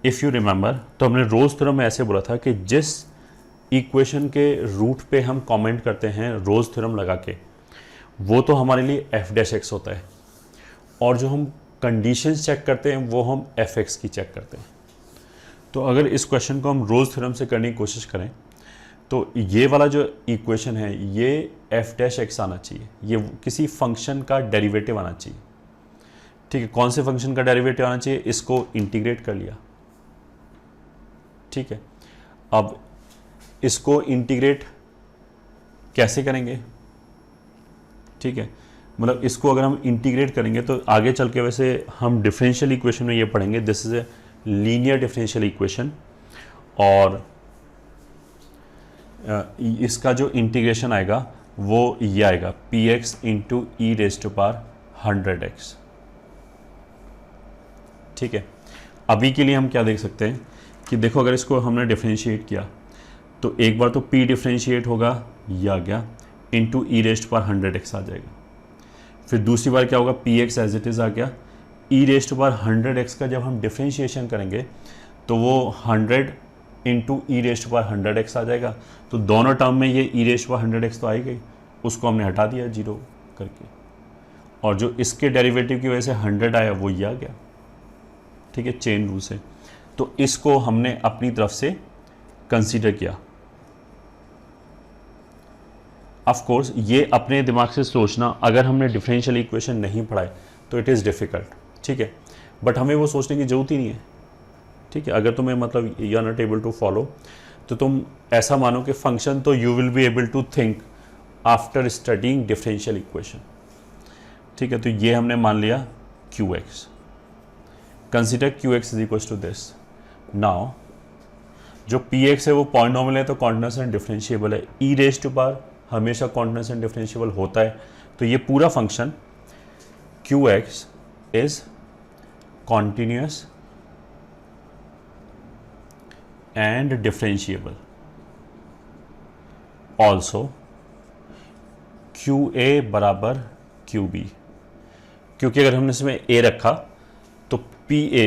इफ़ यू रिमेंबर, तो हमने रोज थ्योरम में ऐसे बोला था कि जिस इक्वेशन के रूट पे हम कमेंट करते हैं रोज थ्योरम लगा के, वो तो हमारे लिए एफ डैश एक्स होता है, और जो हम कंडीशंस चेक करते हैं वो हम एफ एक्स की चेक करते हैं। तो अगर इस क्वेश्चन को हम रोज थ्योरम से करने की कोशिश करें तो ये वाला जो इक्वेशन है ये एफ डैश एक्स आना चाहिए, ये किसी फंक्शन का डेरिवेटिव आना चाहिए, ठीक है। कौन से फंक्शन का डेरिवेटिव आना चाहिए, इसको इंटीग्रेट कर लिया, ठीक है। अब इसको इंटीग्रेट कैसे करेंगे, ठीक है, मतलब इसको अगर हम इंटीग्रेट करेंगे तो आगे चल के वैसे हम डिफरेंशियल इक्वेशन में ये पढ़ेंगे, this is a linear differential equation, और इसका जो इंटीग्रेशन आएगा वो ये आएगा p x into e raise to power 100x, ठीक है। अभी के लिए हम क्या देख सकते हैं कि देखो, अगर इसको हमने डिफरेंशिएट किया तो एक बार तो p डिफरेंशिएट होगा, ये आ गया, into e raise to power 100x आ जाएगा। फिर दूसरी बार क्या होगा, p x as it is आ गया, e raise to power 100x का जब हम डिफरेंशिएशन करेंगे तो वो 100 into e raise to power 100x आ जाएगा। तो दोनों टर्म में ये ई रेज टू पावर 100x तो आई गई, उसको हमने हटा दिया जीरो करके, और जो इसके डेरिवेटिव की वजह से 100 आया वो ये आ गया, ठीक है, चेन रूल से। तो इसको हमने अपनी तरफ से कंसीडर किया। ऑफ कोर्स ये अपने दिमाग से सोचना, अगर हमने डिफरेंशियल इक्वेशन नहीं पढ़ाए तो इट इज़ डिफ़िकल्ट, ठीक है, बट हमें वो सोचने की ज़रूरत ही नहीं है, ठीक है। अगर तुम्हें मतलब you are not able to follow, तो तुम ऐसा मानो कि फंक्शन तो you will be able to think after studying differential equation, ठीक है। तो ये हमने मान लिया q x, consider q x is equal to this. Now जो पी एक्स है वो पॉलिनोमियल है तो कॉन्टिन्यूअस एंड डिफरेंशिएबल है, ई रेज टू पावर हमेशा कॉन्टिन्यूअस एंड डिफरेंशिएबल होता है, तो ये पूरा function Q x is continuous and differentiable, also Q A बराबर क्यू बी, क्योंकि अगर हमने इसमें ए रखा तो पी ए,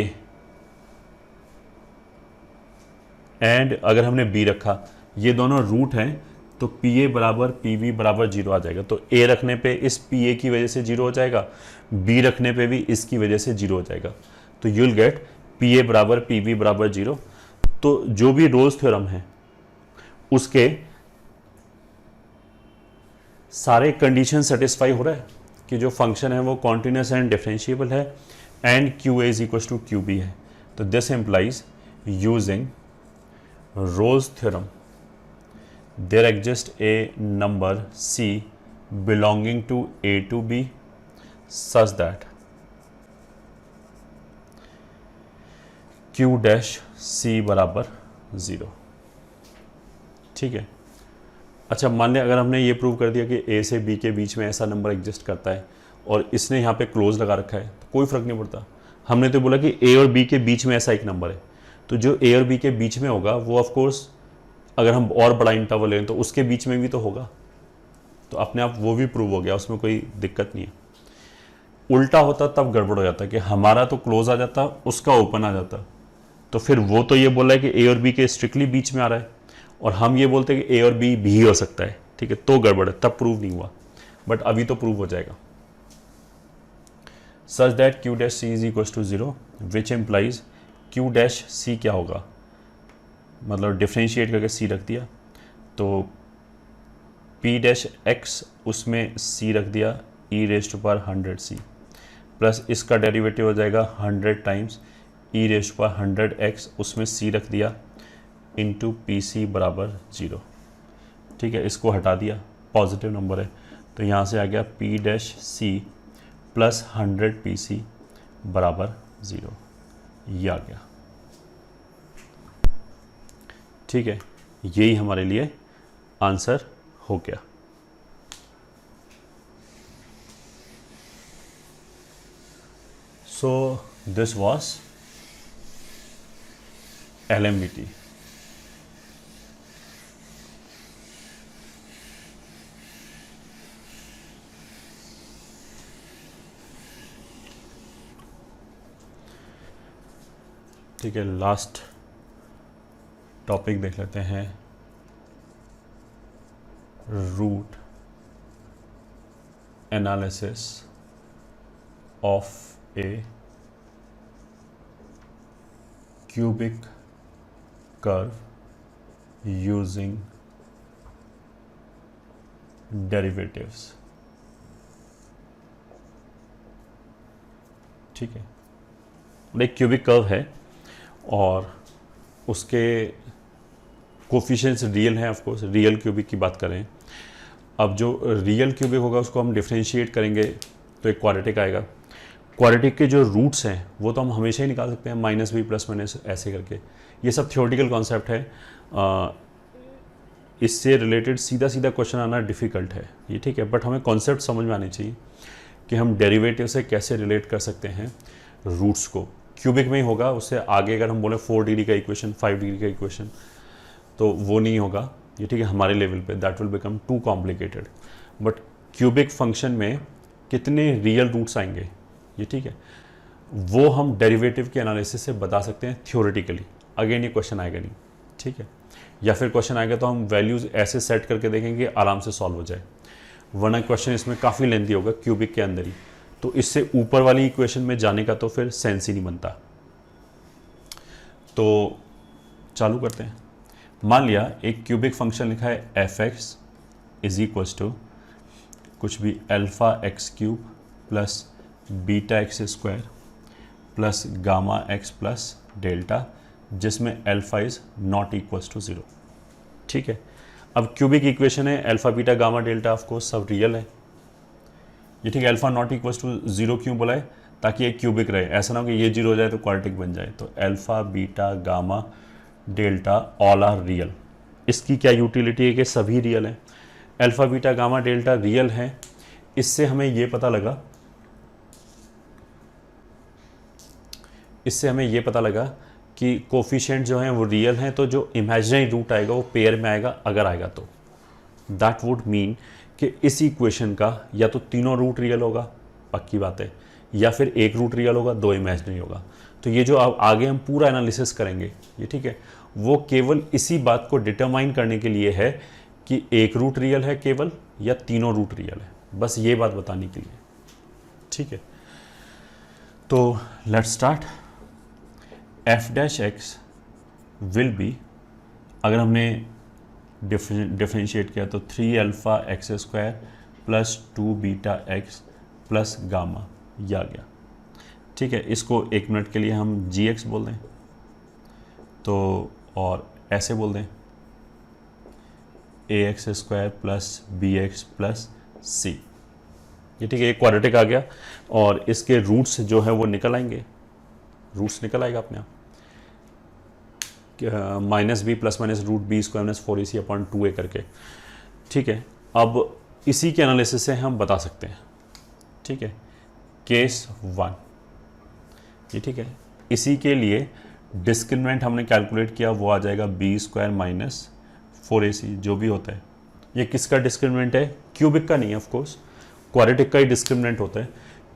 एंड अगर हमने बी रखा, ये दोनों रूट हैं, तो पी ए बराबर पी बी बराबर जीरो आ जाएगा। तो ए रखने पे इस पी ए की वजह से जीरो हो जाएगा, बी रखने पे भी इसकी वजह से जीरो हो जाएगा, तो you will get P A बराबर पी बी बराबर जीरो। तो जो भी रोल्स थ्योरम है उसके सारे कंडीशन सेटिस्फाई हो रहा है कि जो फंक्शन है वो कॉन्टिन्यूअस एंड डिफरेंशिएबल है and q a is equal to q b है। तो this implies using Rolle's theorem, there exists a number C belonging to A to B such that Q dash C बराबर 0, ठीक है। अच्छा, मान लिया अगर हमने ये प्रूव कर दिया कि A से B के बीच में ऐसा नंबर एग्जिस्ट करता है और इसने यहाँ पे क्लोज लगा रखा है, तो कोई फर्क नहीं पड़ता। हमने तो बोला कि A और B के बीच में ऐसा एक नंबर है, तो जो ए और बी के बीच में होगा वो ऑफ कोर्स अगर हम और बड़ा इंटरवल लें तो उसके बीच में भी तो होगा, तो अपने आप वो भी प्रूव हो गया, उसमें कोई दिक्कत नहीं है। उल्टा होता तब गड़बड़ हो जाता कि हमारा तो क्लोज आ जाता, उसका ओपन आ जाता, तो फिर वो तो ये बोल रहा है कि ए और बी के स्ट्रिक्टली बीच में आ रहा है और हम ये बोलते हैं कि ए और बी भी हो सकता है, ठीक है, तो गड़बड़ है, तब प्रूव नहीं हुआ, बट अभी तो प्रूव हो जाएगा। Such that q dash c is equal to 0 which implies q dash c क्या होगा, मतलब डिफ्रेंशिएट करके सी रख दिया, तो पी डैश एक्स उसमें सी रख दिया e raise to power 100c plus इसका डेरिवेटिव हो जाएगा 100 times e raise to power 100x, उसमें सी रख दिया इंटू पी सी बराबर 0, ठीक है। इसको हटा दिया, पॉजिटिव नंबर है, तो यहाँ से आ गया p dash c plus 100 PC बराबर 0, ये आ गया। ठीक है, यही हमारे लिए आंसर हो गया। So this was LMVT। ठीक है, लास्ट टॉपिक देख लेते हैं, root analysis of a cubic curve using derivatives. ठीक है, एक क्यूबिक कर्व है और उसके कोफिशिएंट्स रियल हैं, ऑफ कोर्स रियल क्यूबिक की बात करें। अब जो रियल क्यूबिक होगा उसको हम डिफरेंशिएट करेंगे तो एक क्वाड्रेटिक आएगा। क्वाड्रेटिक के जो रूट्स हैं वो तो हम हमेशा ही निकाल सकते हैं, -b +- ऐसे करके। ये सब थियोरेटिकल कॉन्सेप्ट है, इससे रिलेटेड सीधा सीधा क्वेश्चन आना डिफ़िकल्ट है ये, ठीक है। बट हमें कॉन्सेप्ट समझ में आनी चाहिए कि हम डेरिवेटिव से कैसे रिलेट कर सकते हैं रूट्स को। क्यूबिक में ही होगा, उससे आगे अगर हम बोले 4 डिग्री का इक्वेशन, 5 डिग्री का इक्वेशन, तो वो नहीं होगा ये, ठीक है। हमारे लेवल पे that will become too complicated. But cubic function में कितने रियल रूट्स आएंगे ये, ठीक है, वो हम डेरिवेटिव के एनालिसिस से बता सकते हैं थियोरेटिकली। अगेन ये क्वेश्चन आएगा नहीं, ठीक है, या फिर क्वेश्चन आएगा तो हम वैल्यूज़ ऐसे सेट करके देखेंगे आराम से सॉल्व हो जाए, वरना क्वेश्चन इसमें काफ़ी लेंथी होगा क्यूबिक के अंदर ही, तो इससे ऊपर वाली इक्वेशन में जाने का तो फिर सेंस ही नहीं बनता। तो चालू करते हैं। मान लिया एक क्यूबिक फंक्शन लिखा है f(x) इज इक्वल्स टू कुछ भी α(x³ plus βx² plus γ(x) plus delta, जिसमें alpha is not equals to 0, ठीक है। अब क्यूबिक इक्वेशन है, alpha beta gamma delta of course सब रियल है ये, ठीक है। अल्फा नॉट इक्वल्स टू 0 क्यों बोला है? ताकि ये क्यूबिक रहे, ऐसा ना हो कि ये 0 हो जाए तो क्वाड्रेटिक बन जाए। तो alpha beta gamma delta all are real. इसकी क्या यूटिलिटी है कि सभी रियल हैं। Alpha beta gamma delta real है, इससे हमें ये पता लगा कि कोफिशिएंट जो हैं वो रियल हैं, तो जो इमेजिनरी रूट आएगा वो पेयर में आएगा, अगर आएगा तो। दैट वुड मीन कि इस इक्वेशन का या तो तीनों रूट रियल होगा, पक्की बात है, या फिर एक रूट रियल होगा, 2 इमेजिनरी होगा। तो ये जो अब आगे हम पूरा एनालिसिस करेंगे ये, ठीक है, वो केवल इसी बात को डिटरमाइन करने के लिए है कि एक रूट रियल है केवल या तीनों रूट रियल है, बस ये बात बताने के लिए, ठीक है। तो let's start. f' will be, अगर हमने डिफरेंशिएट किया तो 3α(x² plus 2βx plus gamma, ये आ गया, ठीक है। इसको 1 मिनट के लिए हम gx बोल दें तो, और ऐसे बोल दें ax² plus bx plus c, ये ठीक है। एक क्वाड्रेटिक आ गया और इसके रूट्स जो है वो निकल आएंगे, रूट्स निकल आएगा अपने आप, -b ± √b² - 4ac/2a करके, ठीक है। अब इसी के एनालिसिस से हम बता सकते हैं, ठीक है। केस 1 ये, ठीक है, इसी के लिए डिस्क्रिमिनेंट हमने कैलकुलेट किया, वो आ जाएगा b² - 4ac जो भी होता है। ये किसका डिस्क्रिमिनेंट है? क्यूबिक का नहीं है, ऑफ कोर्स क्वाड्रेटिक का ही डिस्क्रिमिनेंट होता है।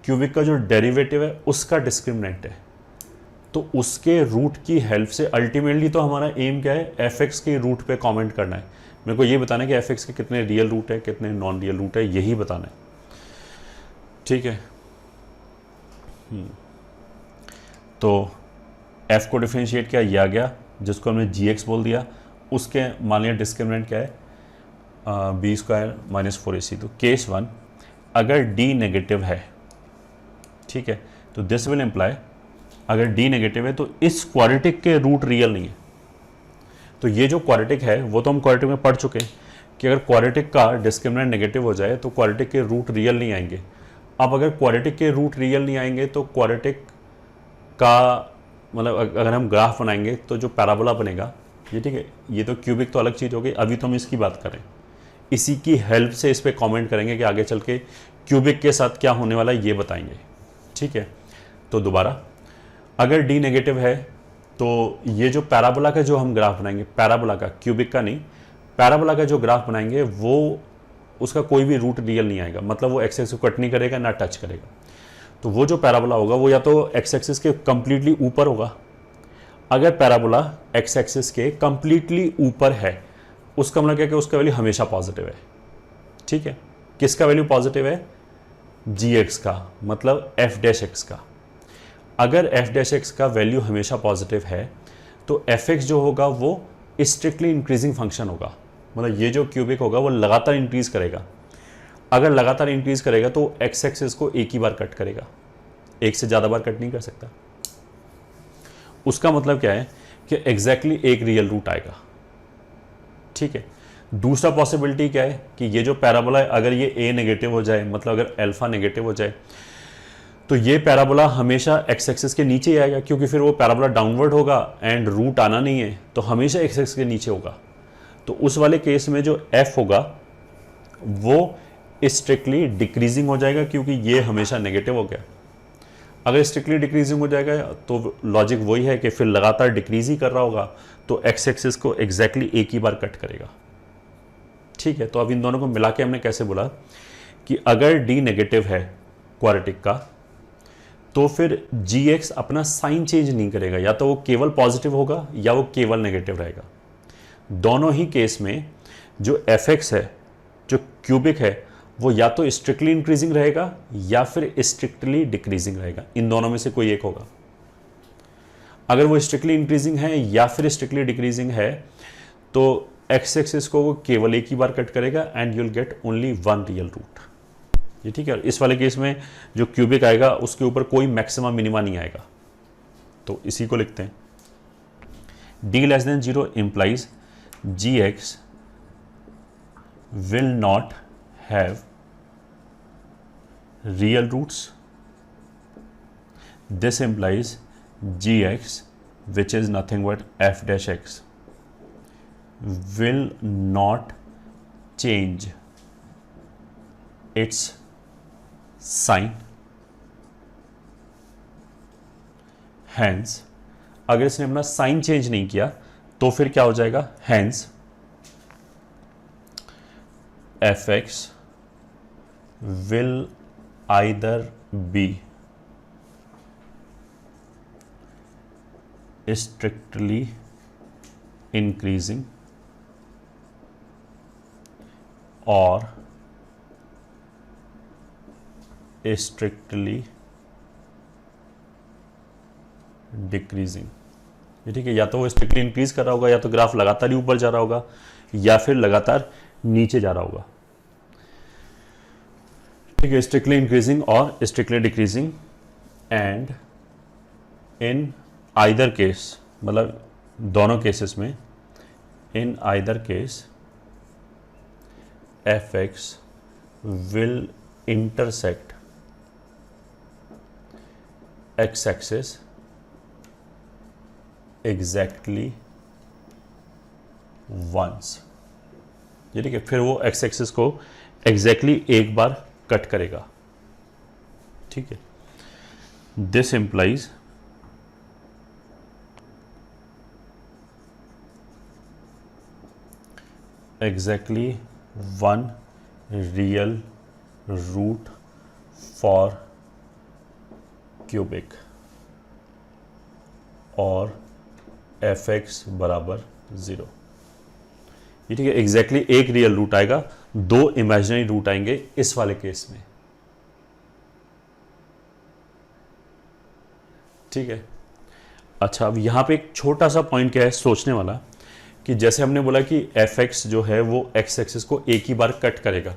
क्यूबिक का जो डेरिवेटिव है उसका डिस्क्रिमिनेंट है, तो उसके रूट की हेल्प से अल्टीमेटली तो हमारा एम क्या है, f(x) के रूट पे कमेंट करना है। मेरे को ये बताना है कि f(x) के कितने रियल रूट है, कितने नॉन रियल रूट है, यही बताना है, ठीक है। तो f को डिफरेंशिएट किया, ये आ गया, जिसको हमने gx बोल दिया। उसके मान लिया डिस्क्रिमिनेंट क्या है, b² - 4ac। तो केस 1, अगर d नेगेटिव है, ठीक है, तो दिस विल इम्प्लाई, अगर d नेगेटिव है तो इस क्वाड्रेटिक के रूट रियल नहीं है। तो ये जो क्वाड्रेटिक है वो तो हम क्वाड्रेटिक में पढ़ चुके हैं कि अगर क्वाड्रेटिक का डिस्क्रिमिनेंट नेगेटिव हो जाए तो क्वाड्रेटिक के रूट रियल नहीं आएंगे। अब अगर क्वाड्रेटिक के रूट रियल नहीं आएंगे तो क्वाड्रेटिक का मतलब अगर हम ग्राफ बनाएंगे तो जो पैराबोला बनेगा ये, ठीक है, ये तो क्यूबिक तो अलग चीज़ हो गई, अभी तो हम इसकी बात करें, इसी की हेल्प से इस पर कमेंट करेंगे कि आगे चल के क्यूबिक के साथ क्या होने वाला है ये बताएंगे, ठीक है। तो दोबारा अगर डी नेगेटिव है तो ये जो पैराबोला का जो हम ग्राफ बनाएंगे, पैराबोला का, क्यूबिक का नहीं, पैराबोला का जो ग्राफ बनाएंगे वो उसका कोई भी रूट रियल नहीं आएगा, मतलब वो एक्स एक्सिस को कट नहीं करेगा ना टच करेगा। तो वो जो पैराबोला होगा वो या तो एक्स एक्सिस के कंप्लीटली ऊपर होगा, अगर पैराबोला एक्स एक्सिस के कंप्लीटली ऊपर है उसका मतलब क्या कि उसका वैल्यू हमेशा पॉजिटिव है, ठीक है। किसका वैल्यू पॉजिटिव है? जी एक्स का, मतलब एफ डैश एक्स का। अगर एफ डैश एक्स का वैल्यू हमेशा पॉजिटिव है तो एफ एक्स जो होगा वो स्ट्रिक्टली इंक्रीजिंग फंक्शन होगा, मतलब ये जो क्यूबिक होगा वो लगातार इंक्रीज करेगा। अगर लगातार इंक्रीज करेगा तो एक्स एक्सिस को एक ही बार कट करेगा, एक से ज़्यादा बार कट नहीं कर सकता। उसका मतलब क्या है कि एग्जैक्टली एक रियल रूट आएगा, ठीक है। दूसरा पॉसिबिलिटी क्या है कि ये जो पैराबोला है अगर ये ए नेगेटिव हो जाए, मतलब अगर अल्फा नेगेटिव हो जाए तो ये पैराबोला हमेशा एक्स एक्सिस के नीचे ही आएगा, क्योंकि फिर वो पैराबोला डाउनवर्ड होगा एंड रूट आना नहीं है तो हमेशा एक्स एक्सिस के नीचे होगा। तो उस वाले केस में जो एफ होगा वो स्ट्रिक्टली डिक्रीजिंग हो जाएगा, क्योंकि ये हमेशा नेगेटिव हो गया। अगर स्ट्रिक्टली डिक्रीजिंग हो जाएगा तो लॉजिक वही है कि फिर लगातार डिक्रीज ही कर रहा होगा तो एक्स एक्सिस को एग्जैक्टली एक ही बार कट करेगा, ठीक है। तो अब इन दोनों को मिला के हमने कैसे बोला कि अगर डी नेगेटिव है क्वाड्रेटिक का तो फिर जी एक्स अपना साइन चेंज नहीं करेगा, या तो वो केवल पॉजिटिव होगा या वो केवल नेगेटिव रहेगा। दोनों ही केस में जो एफ एक्स है, जो क्यूबिक है, वो या तो स्ट्रिक्टली इंक्रीजिंग रहेगा या फिर स्ट्रिक्टली डिक्रीजिंग रहेगा, इन दोनों में से कोई एक होगा। अगर वो स्ट्रिक्टली इंक्रीजिंग है या फिर स्ट्रिक्टली डिक्रीजिंग है तो एक्स एक्सिस को वो केवल एक ही बार कट करेगा and you'll get only one real root, ये ठीक है। इस वाले केस में जो क्यूबिक आएगा उसके ऊपर कोई मैक्सिमा मिनिमा नहीं आएगा, तो इसी को लिखते हैं। D less than 0 implies gx will not have real roots. This implies gx, which is nothing but f dash x, will not change its sign. Hence, अगर इसने अपना साइन चेंज नहीं किया तो फिर क्या हो जाएगा? Hence, F x will either be strictly increasing or strictly decreasing, ये ठीक है। या तो वो स्ट्रिक्टली इंक्रीज कर रहा होगा, या तो ग्राफ लगातार ही ऊपर जा रहा होगा, या फिर लगातार नीचे जा रहा होगा, ठीक है। स्ट्रिक्टली इंक्रीजिंग और strictly decreasing, and in either case, मतलब दोनों केसेस में, in either case f x will intersect x axis exactly once, ये ठीक है। फिर वो एक्स एक्सिस को एग्जैक्टली एक बार कट करेगा, ठीक है। This implies exactly one real root for cubic और एफ एक्स बराबर 0, ये ठीक है। एग्जैक्टली एक रियल रूट आएगा, दो इमेजिनरी रूट आएंगे इस वाले केस में, ठीक है। अच्छा, अब यहां पे एक छोटा सा पॉइंट क्या है सोचने वाला, कि जैसे हमने बोला कि एफ एक्स जो है वो एक्स एक्सिस को एक ही बार कट करेगा।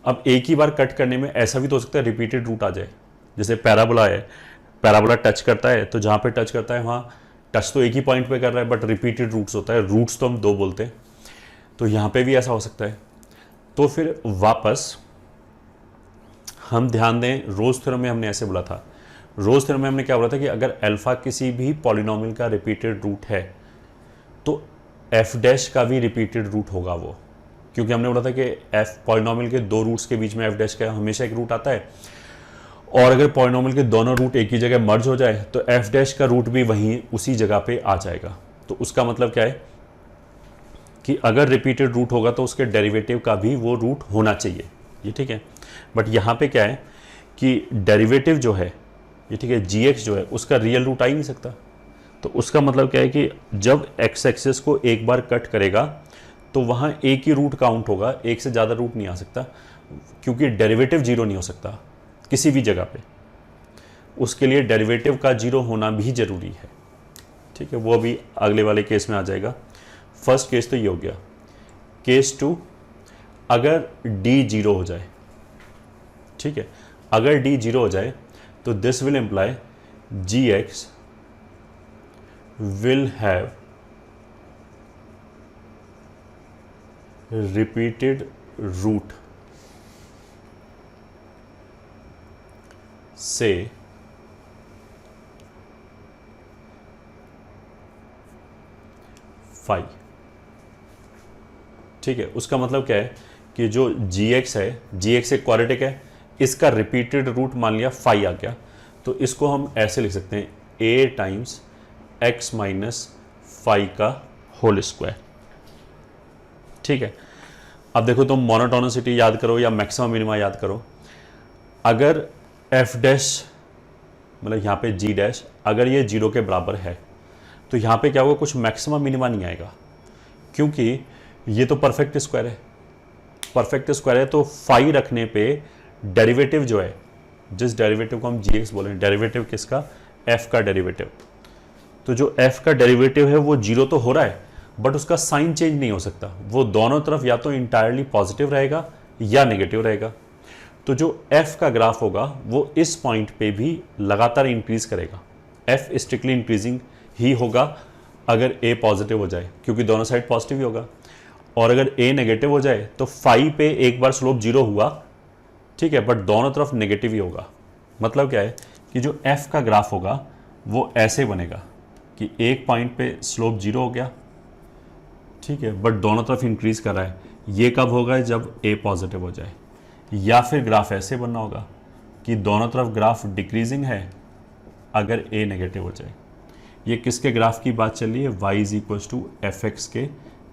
अब एक ही बार कट करने में ऐसा भी तो हो सकता है रिपीटेड रूट आ जाए, जैसे पैराबोला है, पैराबोला टच करता है तो जहां पे टच करता है वहां टच तो एक ही पॉइंट पे कर रहा है, बट रिपीटेड रूट्स होता है, रूट्स तो हम दो बोलते हैं, तो यहाँ पे भी ऐसा हो सकता है। तो फिर वापस हम ध्यान दें, रोज थ्योरम में हमने ऐसे बोला था, रोज थ्योरम में हमने क्या बोला था कि अगर अल्फा किसी भी पॉलिनोमियल का रिपीटेड रूट है तो एफ डैश का भी रिपीटेड रूट होगा वो, क्योंकि हमने बोला था कि एफ पॉलिनोमियल के दो रूट्स के बीच में एफ डैश का हमेशा एक रूट आता है, और अगर पॉलिनोमियल के दोनों रूट एक ही जगह मर्ज हो जाए तो एफ डैश का रूट भी वहीं उसी जगह पे आ जाएगा। तो उसका मतलब क्या है कि अगर रिपीटेड रूट होगा तो उसके डेरिवेटिव का भी वो रूट होना चाहिए, ये ठीक है। बट यहाँ पे क्या है कि डेरिवेटिव जो है ये ठीक है, जी एक्स जो है उसका रियल रूट आ ही नहीं सकता। तो उसका मतलब क्या है कि जब एक्स एक्सिस को एक बार कट करेगा तो वहाँ एक ही रूट काउंट होगा, एक से ज़्यादा रूट नहीं आ सकता, क्योंकि डेरिवेटिव जीरो नहीं हो सकता किसी भी जगह पे, उसके लिए डेरिवेटिव का जीरो होना भी ज़रूरी है, ठीक है। वो भी अगले वाले केस में आ जाएगा। फर्स्ट केस तो ये हो गया। केस 2, अगर d जीरो हो जाए, ठीक है, अगर d जीरो हो जाए तो this will imply gx will have repeated root say phi, ठीक है। उसका मतलब क्या है कि जो gx है, gx एक क्वाड्रेटिक है, इसका रिपीटेड रूट मान लिया फाई आ गया, तो इसको हम ऐसे लिख सकते हैं a times x minus phi का होल स्क्वायर, ठीक है। अब देखो तुम मोनोटोनिसिटी याद करो या मैक्सिमम मिनिमा याद करो, अगर f डैश मतलब यहाँ पे g डैश अगर ये जीरो के बराबर है तो यहाँ पे क्या होगा, कुछ मैक्सिमम मिनिमा नहीं आएगा, क्योंकि ये तो परफेक्ट स्क्वायर है, परफेक्ट स्क्वायर है, तो फाई रखने पे डेरिवेटिव जो है, जिस डेरिवेटिव को हम gx बोल रहे हैं, डेरिवेटिव किसका, f का डेरिवेटिव, तो जो f का डेरिवेटिव है वो जीरो तो हो रहा है बट उसका साइन चेंज नहीं हो सकता, वो दोनों तरफ या तो इंटायरली पॉजिटिव रहेगा या नेगेटिव रहेगा। तो जो f का ग्राफ होगा वो इस पॉइंट पे भी लगातार इंक्रीज करेगा, f स्ट्रिक्टली इंक्रीजिंग ही होगा अगर a पॉजिटिव हो जाए, क्योंकि दोनों साइड पॉजिटिव ही होगा, और अगर a नेगेटिव हो जाए तो फाई पे एक बार स्लोप जीरो हुआ, ठीक है, बट दोनों तरफ नेगेटिव ही होगा। मतलब क्या है कि जो f का ग्राफ होगा वो ऐसे बनेगा कि एक पॉइंट पे स्लोप जीरो हो गया, ठीक है, बट दोनों तरफ इंक्रीज कर रहा है। ये कब होगा, जब a पॉजिटिव हो जाए, या फिर ग्राफ ऐसे बनना होगा कि दोनों तरफ ग्राफ डिक्रीजिंग है अगर a नेगेटिव हो जाए। ये किसके ग्राफ की बात चल रही है, y is equal to f x के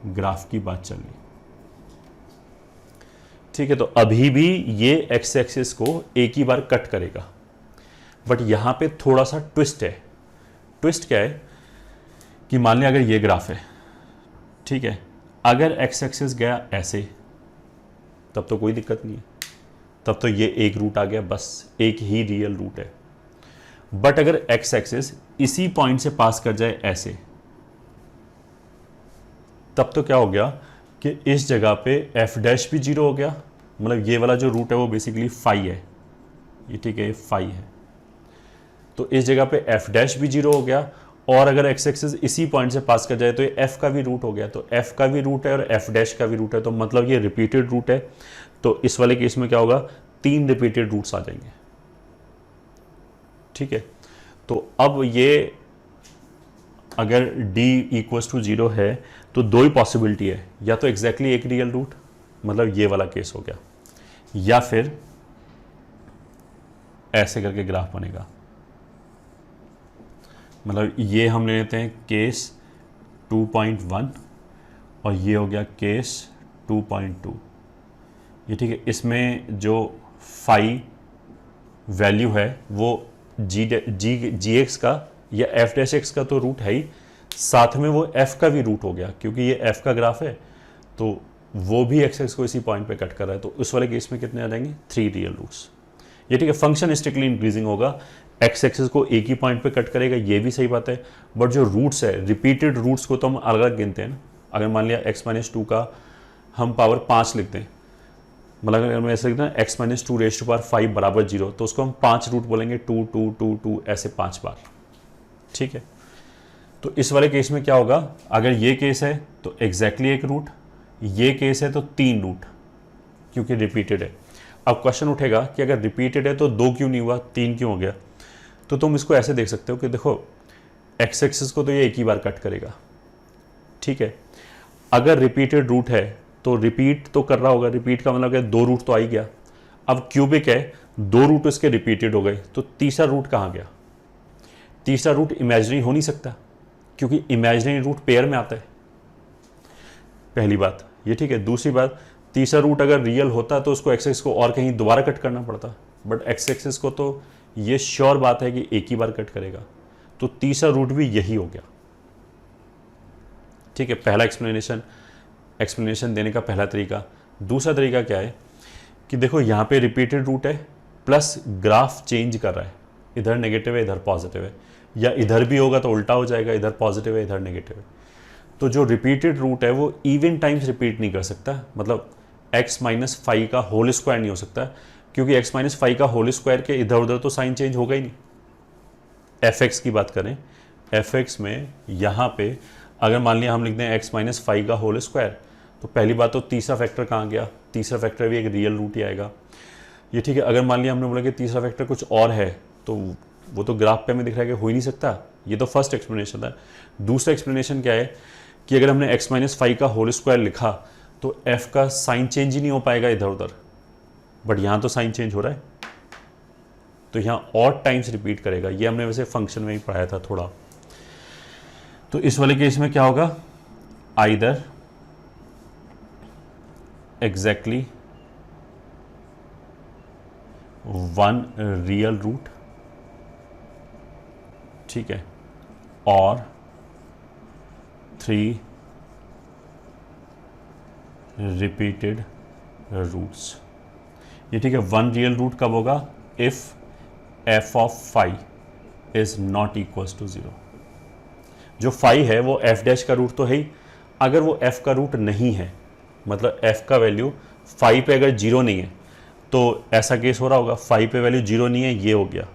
ग्राफ की बात चल रही है, ठीक है। तो अभी भी ये एक्स एक्सिस को एक ही बार कट करेगा, बट यहां पे थोड़ा सा ट्विस्ट है। ट्विस्ट क्या है कि मान लिया अगर ये ग्राफ है, ठीक है, अगर एक्स एक्सिस गया ऐसे तब तो कोई दिक्कत नहीं है, तब तो ये एक रूट आ गया, बस एक ही रियल रूट है। बट अगर एक्स एक्सिस इसी पॉइंट से पास कर जाए ऐसे, तब तो क्या हो गया कि इस जगह पे एफ डैश भी जीरो हो गया, मतलब ये वाला जो रूट है वो बेसिकली फाई है, ये ठीक है, फाई है, तो इस जगह पे एफ डैश भी जीरो हो गया, और अगर एक्स एक्सिस इसी पॉइंट से पास कर जाए तो ये एफ का भी रूट हो गया, तो एफ का भी रूट है और एफ डैश का भी रूट है, तो मतलब ये रिपीटेड रूट है। तो इस वाले केस में क्या होगा, 3 रिपीटेड रूट्स आ जाएंगे, ठीक है। तो अब ये अगर d इक्वल्स टू 0 है तो दो ही पॉसिबिलिटी है, या तो एग्जैक्टली एक रियल रूट, मतलब ये वाला केस हो गया, या फिर ऐसे करके ग्राफ बनेगा, मतलब ये हम ले लेते हैं केस 2.1 और ये हो गया केस 2.2, ये ठीक है। इसमें जो फाई वैल्यू है वो जी एक्स का या एफ डैश एक्स का तो रूट है ही, साथ में वो एफ का भी रूट हो गया, क्योंकि ये एफ का ग्राफ है तो वो भी एक्स एक्स को इसी पॉइंट पे कट कर रहा है, तो उस वाले केस में कितने आ जाएंगे, 3 रियल रूट्स, ये ठीक है। फंक्शन स्ट्रिक्टली इंक्रीजिंग होगा, एक्स एक्सिस को एक ही पॉइंट पे कट करेगा, ये भी सही बात है, बट जो रूट्स है, रिपीटेड रूट्स को तो हम अलग अलग गिनते हैं ना। अगर मान लिया x माइनस 2 का हम पावर 5 लिखते हैं, मतलब अगर मैं ऐसे लिखते हैं x minus 2 raise to power 5 बराबर 0, तो उसको हम 5 रूट बोलेंगे, 2 2 2 2 ऐसे 5 बार, ठीक है। तो इस वाले केस में क्या होगा, अगर ये केस है तो एग्जैक्टली एक रूट, ये केस है तो 3 रूट, क्योंकि रिपीटेड है। अब क्वेश्चन उठेगा कि अगर रिपीटेड है तो 2 क्यों नहीं हुआ, 3 क्यों हो गया। तो तुम इसको ऐसे देख सकते हो कि देखो एक्स एक्सिस को तो ये एक ही बार कट करेगा, ठीक है। अगर रिपीटेड रूट है तो रिपीट तो कर रहा होगा, रिपीट का मतलब है 2 रूट तो आ ही गया। अब क्यूबिक है, 2 रूट इसके रिपीटेड हो गए, तो तीसरा रूट कहाँ गया। तीसरा रूट इमेजिनरी हो नहीं सकता क्योंकि इमेजिनरी रूट पेयर में आता है, पहली बात ये, ठीक है। दूसरी बात, तीसरा रूट अगर रियल होता तो उसको एक्स एक्सिस को और कहीं दोबारा कट करना पड़ता, बट एक्स एक्सिस को तो ये श्योर बात है कि एक ही बार कट करेगा, तो तीसरा रूट भी यही हो गया, ठीक है। पहला एक्सप्लेनेशन देने का पहला तरीका। दूसरा तरीका क्या है कि देखो यहाँ पे रिपीटेड रूट है प्लस ग्राफ चेंज कर रहा है, इधर नेगेटिव है इधर पॉजिटिव है, या इधर भी होगा तो उल्टा हो जाएगा, इधर पॉजिटिव है इधर नेगेटिव है। तो जो रिपीटेड रूट है वो इवन टाइम्स रिपीट नहीं कर सकता, मतलब x माइनस 5 का होल स्क्वायर नहीं हो सकता, क्योंकि x माइनस 5 का होल स्क्वायर के इधर उधर तो साइन चेंज होगा ही नहीं। fx की बात करें, fx में यहाँ पे अगर मान लिया हम लिख दें x माइनस 5 का होल स्क्वायर, तो पहली बात तो तीसरा फैक्टर कहाँ गया, तीसरा फैक्टर भी एक रियल रूट ही आएगा, ये ठीक है। अगर मान लिया हमने बोला कि तीसरा फैक्टर कुछ और है, तो वो तो ग्राफ पे हमें दिख रहा है कि हो ही नहीं सकता, ये तो फर्स्ट एक्सप्लेनेशन था। दूसरा एक्सप्लेनेशन क्या है कि अगर हमने x माइनस 5 का होल स्क्वायर लिखा तो f का साइन चेंज ही नहीं हो पाएगा इधर उधर, बट यहाँ तो साइन चेंज हो रहा है, तो यहाँ और टाइम्स रिपीट करेगा। ये हमने वैसे फंक्शन में ही पढ़ाया था थोड़ा। तो इस वाले केस में क्या होगा, आइदर एग्जैक्टली 1 रियल रूट, ठीक है, और 3 रिपीटेड रूट्स। ये ठीक है। 1 रियल रूट कब होगा, if f of 5 is not equals to 0। जो 5 है वो f डैश का रूट तो है ही, अगर वो f का रूट नहीं है, मतलब f का वैल्यू 5 पे अगर 0 नहीं है, तो ऐसा केस हो रहा होगा 5 पे वैल्यू 0 नहीं है, ये हो गया,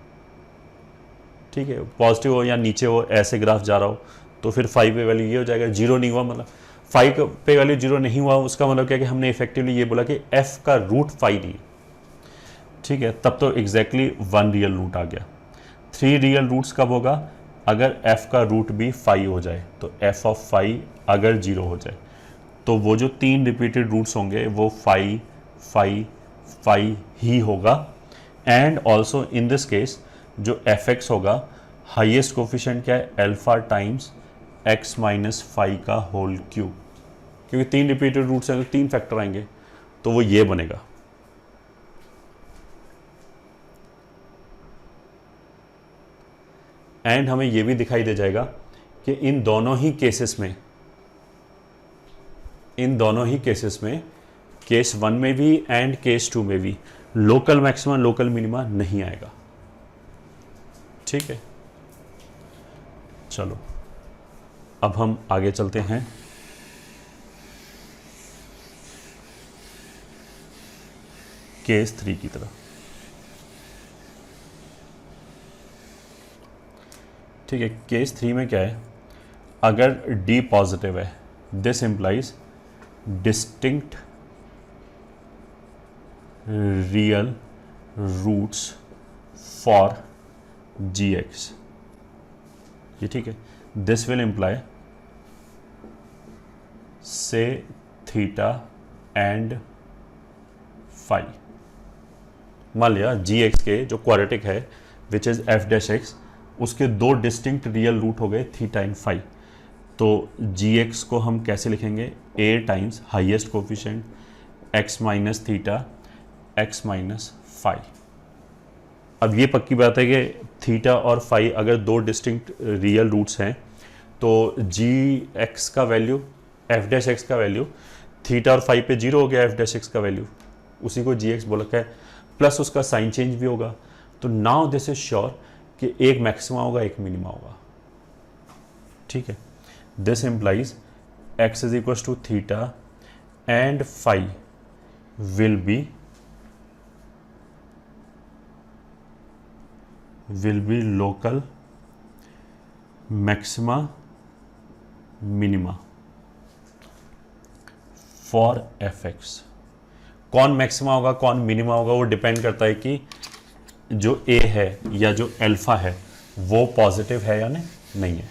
ठीक है। पॉजिटिव हो या नीचे हो, ऐसे ग्राफ जा रहा हो, तो फिर 5 पे वैल्यू ये हो जाएगा, 0 नहीं हुआ मतलब 5 पे वैल्यू 0 नहीं हुआ, उसका मतलब क्या कि हमने इफेक्टिवली ये बोला कि f का रूट 5 नहीं है, ठीक है। तब तो एग्जैक्टली 1 रियल रूट आ गया। 3 रियल रूट्स कब होगा, अगर f का रूट भी 5 हो जाए, तो f ऑफ 5 अगर 0 हो जाए, तो वो जो 3 रिपीटेड रूट्स होंगे वो 5 5 5 ही होगा। And also in this case जो fx होगा, हाईएस्ट कोफिशिएंट क्या है, अल्फा टाइम्स x माइनस 5 का होल क्यूब, क्योंकि 3 रिपीटेड रूट्स हैं तो 3 फैक्टर आएंगे, तो वो ये बनेगा। एंड हमें ये भी दिखाई दे जाएगा कि इन दोनों ही केसेस में केस 1 में भी एंड केस 2 में भी लोकल मैक्सिमा लोकल मिनिमा नहीं आएगा, ठीक है। चलो अब हम आगे चलते हैं। केस 3 की तरफ, ठीक है। केस 3 में क्या है, अगर D पॉजिटिव है, this implies distinct real roots for gx, ये ठीक है। This will imply say theta and phi. मान लिया gx के जो क्वाड्रेटिक है which is f dash x, उसके 2 डिस्टिंक्ट रियल रूट हो गए थीटा एंड फाई, तो gx को हम कैसे लिखेंगे, a times highest coefficient x minus theta x minus phi. अब ये पक्की बात है कि थीटा और फाई अगर 2 डिस्टिंक्ट रियल रूट्स हैं, तो gx का वैल्यू f डैश x का वैल्यू थीटा और फाई पे 0 हो गया, f डैश x का वैल्यू, उसी को gx बोला है, प्लस उसका साइन चेंज भी होगा। तो नाउ दिस इज श्योर कि एक मैक्सिमा होगा एक मिनिमा होगा, ठीक है। This implies x is equal to theta and phi will be local maxima minima for fx। कौन मैक्सिमा होगा कौन मिनिमा होगा वो डिपेंड करता है कि जो ए है या जो अल्फा है वो पॉजिटिव है या नहीं है।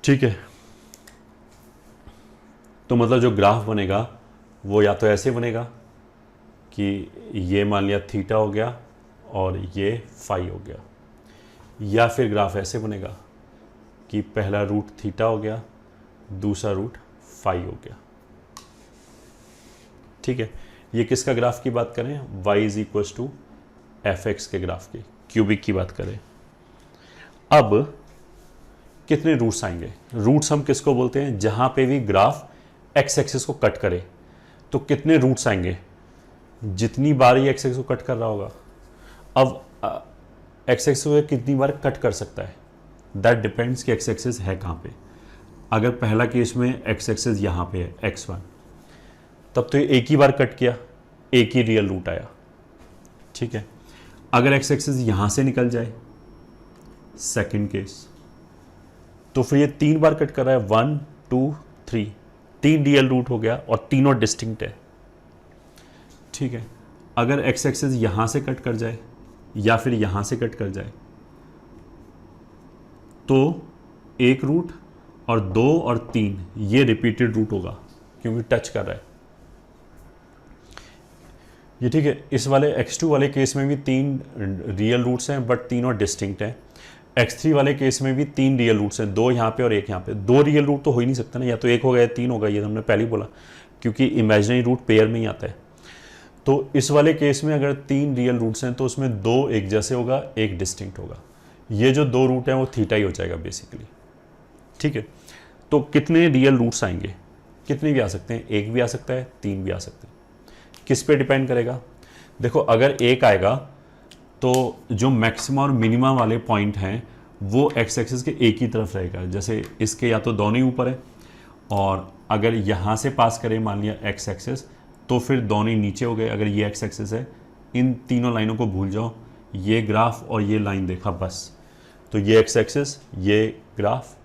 ठीक है, तो मतलब जो ग्राफ बनेगा वो या तो ऐसे बनेगा कि ये मान लिया थीटा हो गया और ये फाई हो गया, या फिर ग्राफ ऐसे बनेगा कि पहला रूट थीटा हो गया दूसरा रूट फाई हो गया। ठीक है, ये किसका ग्राफ की बात करें, y is equal to f x के ग्राफ की, क्यूबिक की बात करें। अब कितने रूट्स आएंगे, रूट्स हम किसको बोलते हैं, जहां पे भी ग्राफ एक्स एक्सिस को कट करे तो कितने रूट्स आएंगे, जितनी बार ये एक्स एक्सिस को कट कर रहा होगा। अब एक्स एक्सिस को कितनी बार कट कर सकता है, दैट डिपेंड्स कि एक्स एक्सिस है कहाँ पे। अगर पहला केस में एक्स एक्सिस यहाँ पे है x1, तब तो ये एक ही बार कट किया, एक ही रियल रूट आया। ठीक है, अगर एक्स एक्सिस यहाँ से निकल जाए सेकंड केस, तो फिर ये 3 बार कट कर रहा है, 1 2 3, 3 रियल रूट हो गया और तीनों डिस्टिंक्ट है। ठीक है, अगर एक्स एक्सिस यहाँ से कट कर जाए या फिर यहाँ से कट कर जाए तो 1 रूट और 2 और 3 ये रिपीटेड रूट होगा क्योंकि टच कर रहा है ये। ठीक है, इस वाले x2 वाले केस में भी 3 रियल रूट्स हैं बट तीनों डिस्टिंक्ट हैं। x3 वाले केस में भी 3 रियल रूट्स हैं, 2 यहाँ पे और 1 यहाँ पे। 2 रियल रूट तो हो ही नहीं सकता ना, या तो 1 होगा या 3 होगा, ये हमने पहले ही बोला, क्योंकि इमेजिनरी रूट पेयर में ही आता है। तो इस वाले केस में अगर 3 रियल रूट्स हैं तो उसमें 2 एक जैसे होगा, 1 डिस्टिंक्ट होगा। ये जो 2 रूट हैं वो थीटा ही हो जाएगा बेसिकली। ठीक है, तो कितने रियल रूट्स आएंगे, कितने भी आ सकते हैं, 1 भी आ सकता है, 3 भी आ सकते हैं। किस पे डिपेंड करेगा, देखो अगर 1 आएगा तो जो मैक्सिमा और मिनिमा वाले पॉइंट हैं वो एक्स एक्सिस के एक ही तरफ रहेगा, जैसे इसके या तो दोनों ही ऊपर है, और अगर यहाँ से पास करें मान लिया एक्स एक्सिस तो फिर दोनों ही नीचे हो गए। अगर ये एक्स एक्सिस है, इन तीनों लाइनों को भूल जाओ, ये ग्राफ और ये लाइन देखा बस, तो ये एक्स एक्सिस ये ग्राफ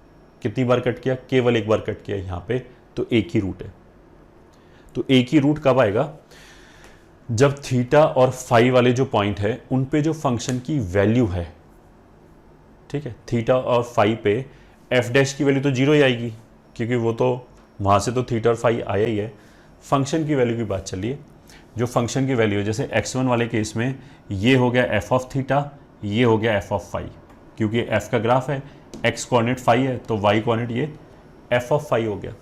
कितनी बार कट किया, केवल 1 बार कट किया यहाँ पे, तो एक ही रूट है। तो एक ही रूट कब आएगा, जब थीटा और फाई वाले जो पॉइंट है उन पे जो फंक्शन की वैल्यू है, ठीक है, थीटा और फाई पे एफ डैश की वैल्यू तो 0 ही आएगी, क्योंकि वो तो वहाँ से तो थीटा और फाई आया ही है। फंक्शन की वैल्यू की बात चलिए, जो फंक्शन की वैल्यू है, जैसे x1 वाले केस में ये हो गया एफ ऑफ थीटा, ये हो गया एफ ऑफ फाई, क्योंकि f का ग्राफ है, x कोऑर्डिनेट फाई है तो y कोऑर्डिनेट ये एफ ऑफ फाई हो गया।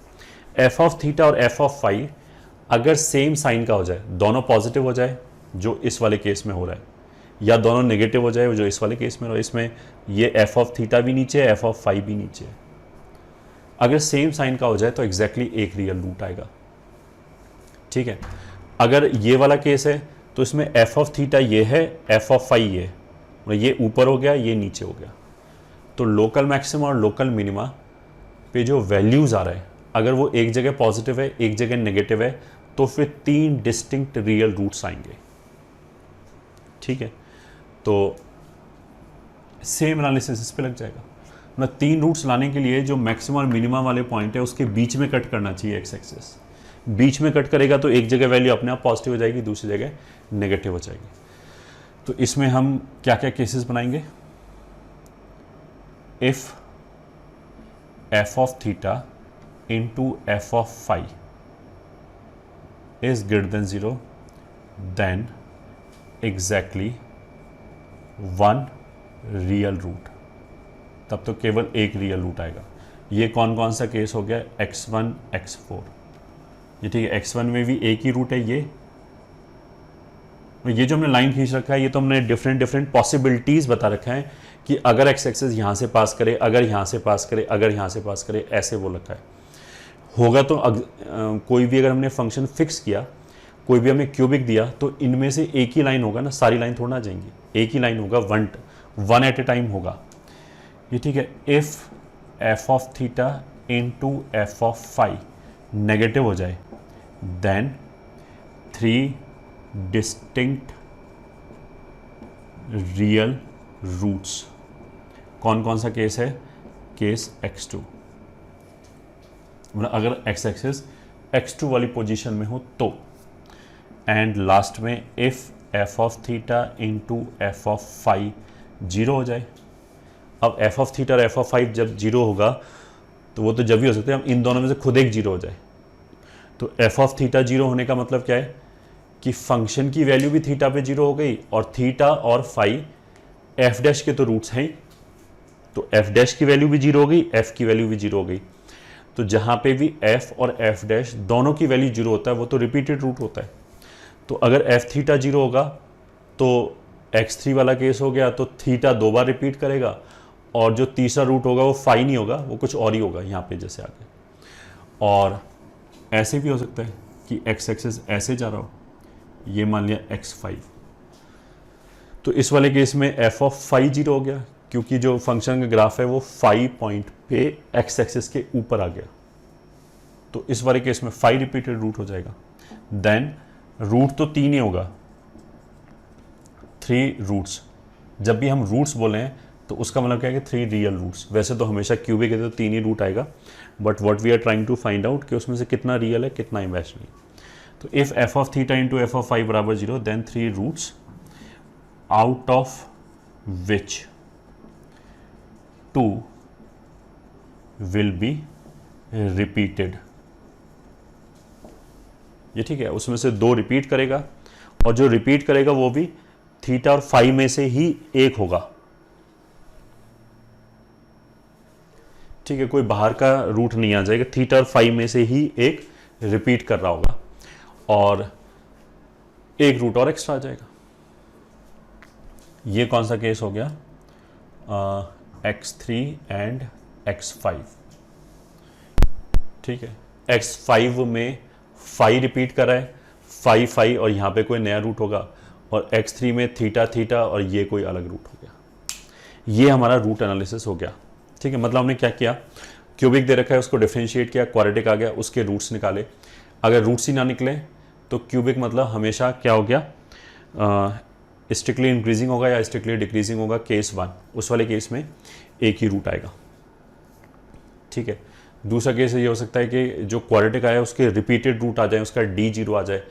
एफ ऑफ थीटा और एफ ऑफ फाई अगर सेम साइन का हो जाए, दोनों पॉजिटिव हो जाए जो इस वाले केस में हो रहा है, या दोनों नेगेटिव हो जाए जो इस वाले केस में हो रहा है, इसमें ये एफ ऑफ थीटा भी नीचे है, एफ ऑफ फाई भी नीचे है। अगर सेम साइन का हो जाए तो एग्जैक्टली एक रियल रूट आएगा। ठीक है, अगर ये वाला केस है तो इसमें एफ ऑफ थीटा ये है, एफ ऑफ फाई ये ऊपर हो गया, ये नीचे हो गया। तो लोकल मैक्सिमा और लोकल मिनिमा पे जो वैल्यूज आ रहा है, अगर वो एक जगह पॉजिटिव है एक जगह नेगेटिव है, तो फिर 3 डिस्टिंक्ट रियल रूट्स आएंगे। ठीक है, तो सेम एनालिसिस इस पे लग जाएगा। मतलब 3 रूट्स लाने के लिए जो मैक्सिमम और मिनिमम वाले पॉइंट है उसके बीच में कट करना चाहिए एक्स एक्सिस। बीच में कट करेगा तो एक जगह वैल्यू अपने आप पॉजिटिव हो जाएगी, दूसरी जगह नेगेटिव हो जाएगी। तो इसमें हम क्या क्या केसेस बनाएंगे, if F of theta into F of phi is greater than 0, then exactly 1 real root, तब तो केवल एक रियल रूट आएगा। ये कौन कौन सा केस हो गया, x1 x4, ये ठीक है, x1 में भी एक ही रूट है। ये जो हमने लाइन खींच रखा है ये तो हमने डिफरेंट पॉसिबिलिटीज बता रखा है कि अगर एक्स एक्सिस यहाँ से पास करे, अगर यहाँ से पास करे, अगर यहाँ से पास करे, ऐसे वो रखा है। होगा तो कोई भी अगर हमने फंक्शन फिक्स किया, कोई भी हमें क्यूबिक दिया, तो इनमें से एक ही लाइन होगा ना, सारी लाइन थोड़ा ना जाएंगी, एक ही लाइन होगा, वन एट ए टाइम होगा। ये ठीक है, if F of theta into F of phi negative हो जाए, देन 3 डिस्टिंक्ट रियल रूट्स कौन कौन सा केस है? केस x2, मतलब अगर x एक्सिस x2 वाली पोजीशन में हो तो। एंड लास्ट में if f of theta into F of phi 0 हो जाए। अब f ऑफ थीटा और f ऑफ फाई जब 0 होगा तो वो तो जब भी हो सकते हैं, इन दोनों में से खुद एक 0 हो जाए। तो f ऑफ थीटा 0 होने का मतलब क्या है कि फंक्शन की वैल्यू भी थीटा पे 0 हो गई, और थीटा और फाई f डैश के तो रूट्स हैं, तो f डैश की वैल्यू भी 0 हो गई, f की वैल्यू भी 0 हो गई। तो जहां पे भी f और f डैश दोनों की वैल्यू 0 होता है वो तो रिपीटेड रूट होता है। तो अगर f थीटा 0 होगा तो x3 वाला केस हो गया, तो थीटा 2 बार रिपीट करेगा, और जो तीसरा रूट होगा वो फाई नहीं होगा, वो कुछ और ही होगा यहाँ पे जैसे आगे। और ऐसे भी हो सकता है कि x एक्सिस ऐसे जा रहा हो, ये मान लिया x5, तो इस वाले केस में f ऑफ फाई 0 हो गया, क्योंकि जो फंक्शन का ग्राफ है वो फाई पॉइंट पे x एक्सिस के ऊपर आ गया। तो इस वाले केस में फाई रिपीटेड रूट हो जाएगा। देन रूट तो 3 ही होगा, 3 रूट्स। जब भी हम रूट्स बोले हैं तो उसका मतलब क्या है कि 3 रियल रूट्स। वैसे तो हमेशा क्यूबिक है तो 3 ही रूट आएगा, but what we are trying to find out कि उसमें से कितना रियल है कितना इमेजिनरी। तो if F of theta into F of phi बराबर 0, then 3 roots out of which 2 will be repeated. ये ठीक है, उसमें से 2 रिपीट करेगा, और जो रिपीट करेगा वो भी थीटा और फाई में से ही एक होगा। ठीक है, कोई बाहर का रूट नहीं आ जाएगा, थीटा और फाई में से ही एक रिपीट कर रहा होगा, और एक रूट और एक्स्ट्रा आ जाएगा। ये कौन सा केस हो गया? x3 and x5। ठीक है, x5 में फाई रिपीट कर रहा है, फाई फाई, और यहां पे कोई नया रूट होगा, और x3 में थीटा थीटा, और ये कोई अलग रूट हो गया। ये हमारा रूट एनालिसिस हो गया। ठीक है, मतलब हमने क्या किया, क्यूबिक दे रखा है उसको डिफरेंशिएट किया, क्वाड्रेटिक आ गया उसके रूट्स निकाले। अगर रूट्स ही ना निकले तो क्यूबिक मतलब हमेशा क्या हो गया, स्ट्रिक्टली इंक्रीजिंग होगा या स्ट्रिक्टली डिक्रीजिंग होगा। केस 1 उस वाले केस में एक ही रूट आएगा। ठीक है, दूसरा केस ये हो सकता है कि जो क्वाड्रेटिक आया उसके रिपीटेड रूट आ जाए, उसका d0 आ जाए।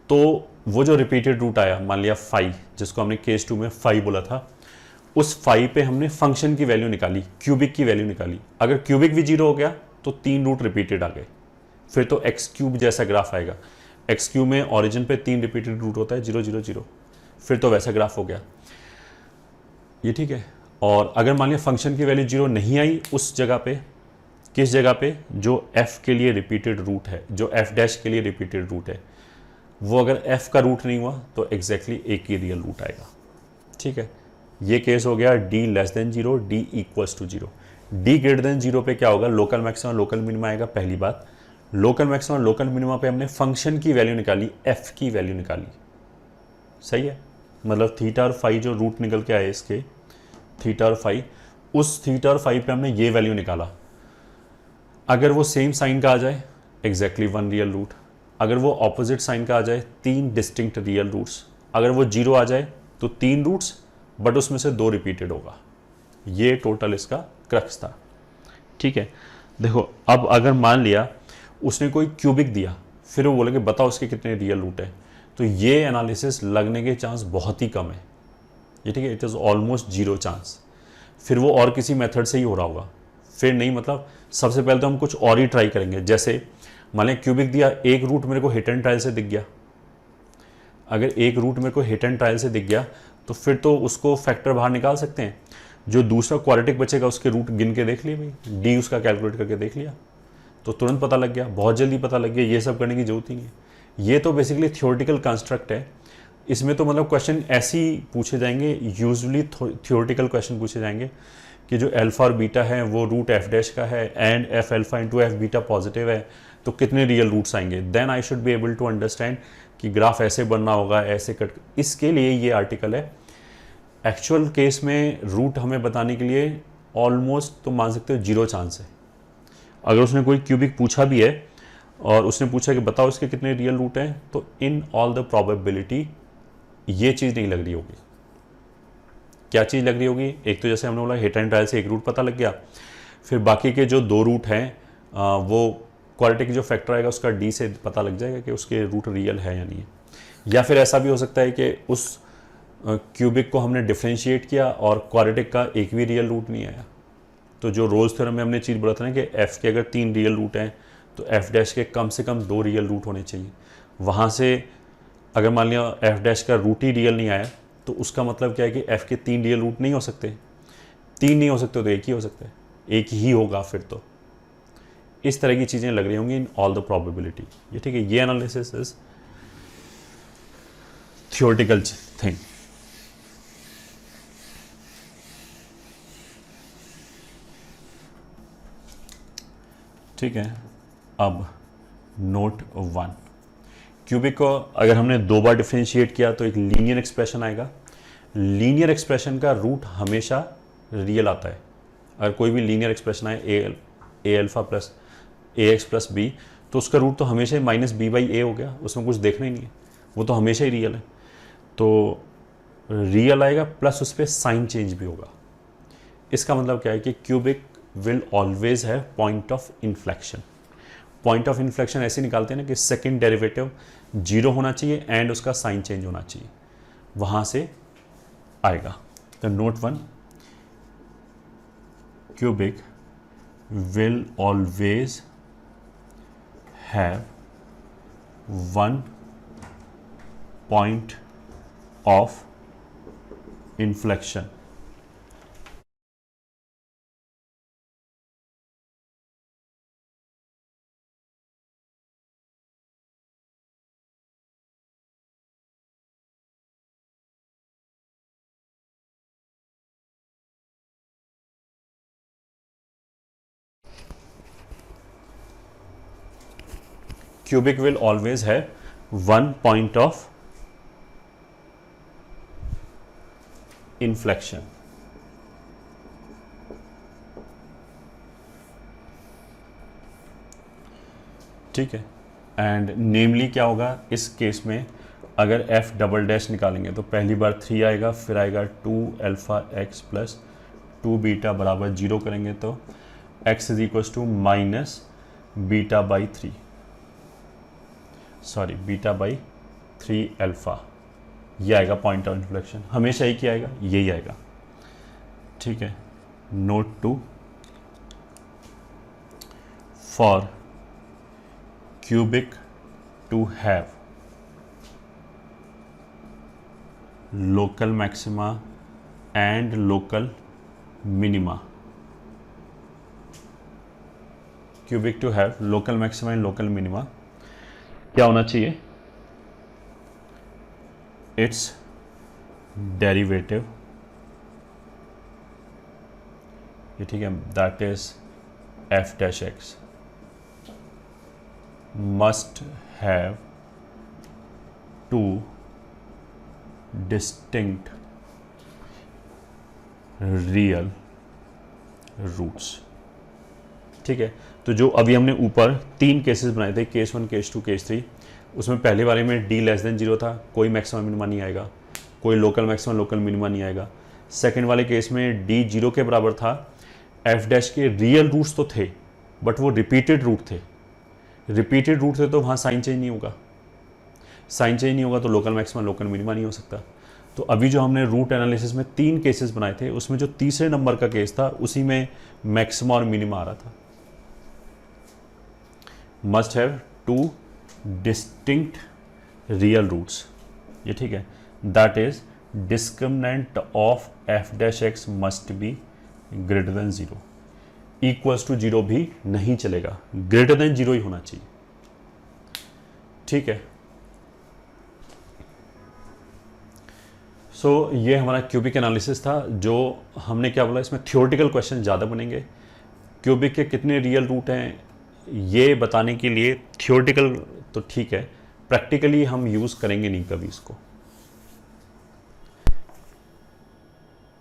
तो वो जो रिपीटेड रूट आया, मान लिया फाई, जिसको हमने केस 2 में फाई बोला था, उस फाई पे हमने फंक्शन की वैल्यू निकाली, क्यूबिक की वैल्यू निकाली। अगर क्यूबिक भी 0 हो गया तो 3 रूट रिपीटेड आ गए, फिर तो एक्स क्यूब जैसा ग्राफ आएगा। एक्स क्यूब में ओरिजिन पे 3 रिपीटेड रूट होता है, 0 0 0, फिर तो वैसा ग्राफ हो गया। ये ठीक है। और अगर मान लिया फंक्शन की वैल्यू 0 नहीं आई, उस जगह पे, किस जगह पे, जो f के लिए रिपीटेड रूट है, जो f डैश के लिए रिपीटेड रूट है, वो अगर f का रूट नहीं हुआ तो एग्जैक्टली एक ही रियल रूट आएगा। ठीक है, ये केस हो गया d less than 0, d equals to 0। d greater than 0 पे क्या होगा, लोकल मैक्सिमम लोकल मिनिमा आएगा। पहली बात, लोकल मैक्सिमम लोकल मिनिमा पे हमने फंक्शन की वैल्यू निकाली, f की वैल्यू निकाली। सही है, मतलब थीटा और फाई जो रूट निकल के आए इसके, थीटा और फाई, उस थीटा और फाई पे हमने ये वैल्यू निकाला। अगर वो सेम साइन का आ जाए, एग्जैक्टली 1 रियल रूट। अगर वो ऑपोजिट साइन का आ जाए, 3 डिस्टिंक्ट रियल रूट्स। अगर वो 0 आ जाए तो 3 रूट्स, बट उसमें से 2 रिपीटेड होगा। ये टोटल इसका क्रक्स था। ठीक है, देखो अब अगर मान लिया उसने कोई क्यूबिक दिया, फिर वो बोलेंगे बताओ उसके कितने रियल रूट है, तो ये एनालिसिस लगने के चांस बहुत ही कम है। ये ठीक है, इट इज़ ऑलमोस्ट 0 चांस। फिर वो और किसी मेथड से ही हो रहा होगा। फिर नहीं, मतलब सबसे पहले तो हम कुछ और ही ट्राई करेंगे। जैसे मान लें क्यूबिक दिया, एक रूट मेरे को हिट एंड ट्रायल से दिख गया। अगर एक रूट मेरे को हिट एंड ट्रायल से दिख गया तो फिर तो उसको फैक्टर बाहर निकाल सकते हैं। जो दूसरा क्वाड्रेटिक बचेगा उसके रूट गिन के देख लिए भाई, डी उसका कैलकुलेट करके देख लिया, तो तुरंत पता लग गया, बहुत जल्दी पता लग गया। ये सब करने की जरूरत ही नहीं है। ये तो बेसिकली थियोरेटिकल कंस्ट्रक्ट है। इसमें तो मतलब क्वेश्चन ऐसे ही पूछे जाएंगे, यूजुअली थियोरेटिकल क्वेश्चन पूछे जाएंगे कि जो अल्फा और बीटा है वो रूट एफ डैश का है and F alpha into F beta positive है, तो कितने रियल रूट्स आएंगे। Then I should be able to understand कि ग्राफ ऐसे बनना होगा, ऐसे कट। इसके लिए ये आर्टिकल है। एक्चुअल केस में रूट हमें बताने के लिए ऑलमोस्ट तो मान सकते हो 0 चांस है। अगर उसने कोई क्यूबिक पूछा भी है और उसने पूछा कि बताओ इसके कितने रियल रूट हैं, तो इन ऑल द प्रोबेबिलिटी ये चीज़ नहीं लग रही होगी। क्या चीज़ लग रही होगी? एक तो जैसे हमने बोला हिट एंड ट्रायल से एक रूट पता लग गया, फिर बाकी के जो 2 रूट हैं वो क्वाड्रेटिक जो फैक्टर आएगा उसका डी से पता लग जाएगा कि उसके रूट रियल है या नहीं है। या फिर ऐसा भी हो सकता है कि उस क्यूबिक को हमने डिफ्रेंशिएट किया और क्वाड्रेटिक का एक भी रियल रूट नहीं आया। तो जो रोल्स थ्योरम में हमने चीज़ बोला था ना कि एफ के अगर 3 रियल रूट हैं तो एफ डैश के कम से कम 2 रियल रूट होने चाहिए। वहाँ से अगर मान लिया एफ डैश का रूट ही रियल नहीं आया तो उसका मतलब क्या है कि एफ के 3 रियल रूट नहीं हो सकते। 3 नहीं हो सकते तो एक ही हो सकता है, एक ही होगा फिर तो। इस तरह की चीज़ें लग रही होंगी इन ऑल द प्रोबेबिलिटी। ये ठीक है, ये एनालिसिस इज थियोरेटिकल थिंग। ठीक है, अब नोट 1, क्यूबिक को अगर हमने 2 बार डिफ्रेंशिएट किया तो एक लीनियर एक्सप्रेशन आएगा। लीनियर एक्सप्रेशन का रूट हमेशा रियल आता है। अगर कोई भी लीनियर एक्सप्रेशन आए ए अल्फा प्लस ए एक्स प्लस बी तो उसका रूट तो हमेशा ही माइनस बी बाई ए हो गया, उसमें कुछ देखना ही नहीं है, वो तो हमेशा ही रियल है। तो रियल आएगा प्लस उस पर साइन चेंज भी होगा। इसका मतलब क्या है कि cubic will always have point of inflection. Point of inflection ऐसे निकालते हैं ना कि सेकंड डेरिवेटिव 0 होना चाहिए एंड उसका साइन चेंज होना चाहिए, वहां से आएगा। तो note 1, cubic will always have 1 point of inflection. Cubic will always have 1 point of inflection. ठीक है, एंड नेमली क्या होगा इस केस में, अगर एफ डबल डैश निकालेंगे तो पहली बार 3 आएगा, फिर आएगा 2 अल्फा एक्स प्लस 2 बीटा बराबर 0 करेंगे तो x is equal to minus beta by 3, sorry beta by 3 alpha. ये आएगा पॉइंट ऑफ इन्फ्लेक्शन, हमेशा एक ही आएगा, यही आएगा। ठीक है, note 2, for cubic to have local maxima and local minima, cubic to have local maxima and local minima क्या होना चाहिए? इट्स डेरिवेटिव, ये ठीक है, that is F dash X must have 2 distinct real roots. ठीक है, तो जो अभी हमने ऊपर 3 केसेस बनाए थे, केस 1, केस 2, केस 3, उसमें पहले वाले में d लेस देन 0 था, कोई मैक्सिमम मिनिमा नहीं आएगा, कोई लोकल मैक्सिमम लोकल मिनिमा नहीं आएगा। सेकंड वाले केस में d 0 के बराबर था, f डैश के रियल रूट्स तो थे बट वो रिपीटेड रूट थे, रिपीटेड रूट थे तो वहाँ साइन चेंज नहीं होगा, साइन चेंज नहीं होगा तो लोकल मैक्सिमम लोकल मिनिमा नहीं हो सकता। तो अभी जो हमने रूट एनालिसिस में 3 केसेस बनाए थे उसमें जो तीसरे नंबर का केस था उसी में मैक्सिमा और मिनिमा आ रहा था। Must have 2 distinct real roots, ये ठीक है, that is discriminant of F dash X must be greater than 0, equals to 0 भी नहीं चलेगा, ग्रेटर देन 0 ही होना चाहिए। ठीक है, सो ये हमारा क्यूबिक एनालिसिस था। जो हमने क्या बोला, इसमें थियोरेटिकल क्वेश्चन ज़्यादा बनेंगे। क्यूबिक के कितने रियल रूट हैं ये बताने के लिए थियोरेटिकल तो ठीक है, प्रैक्टिकली हम यूज़ करेंगे नहीं कभी इसको।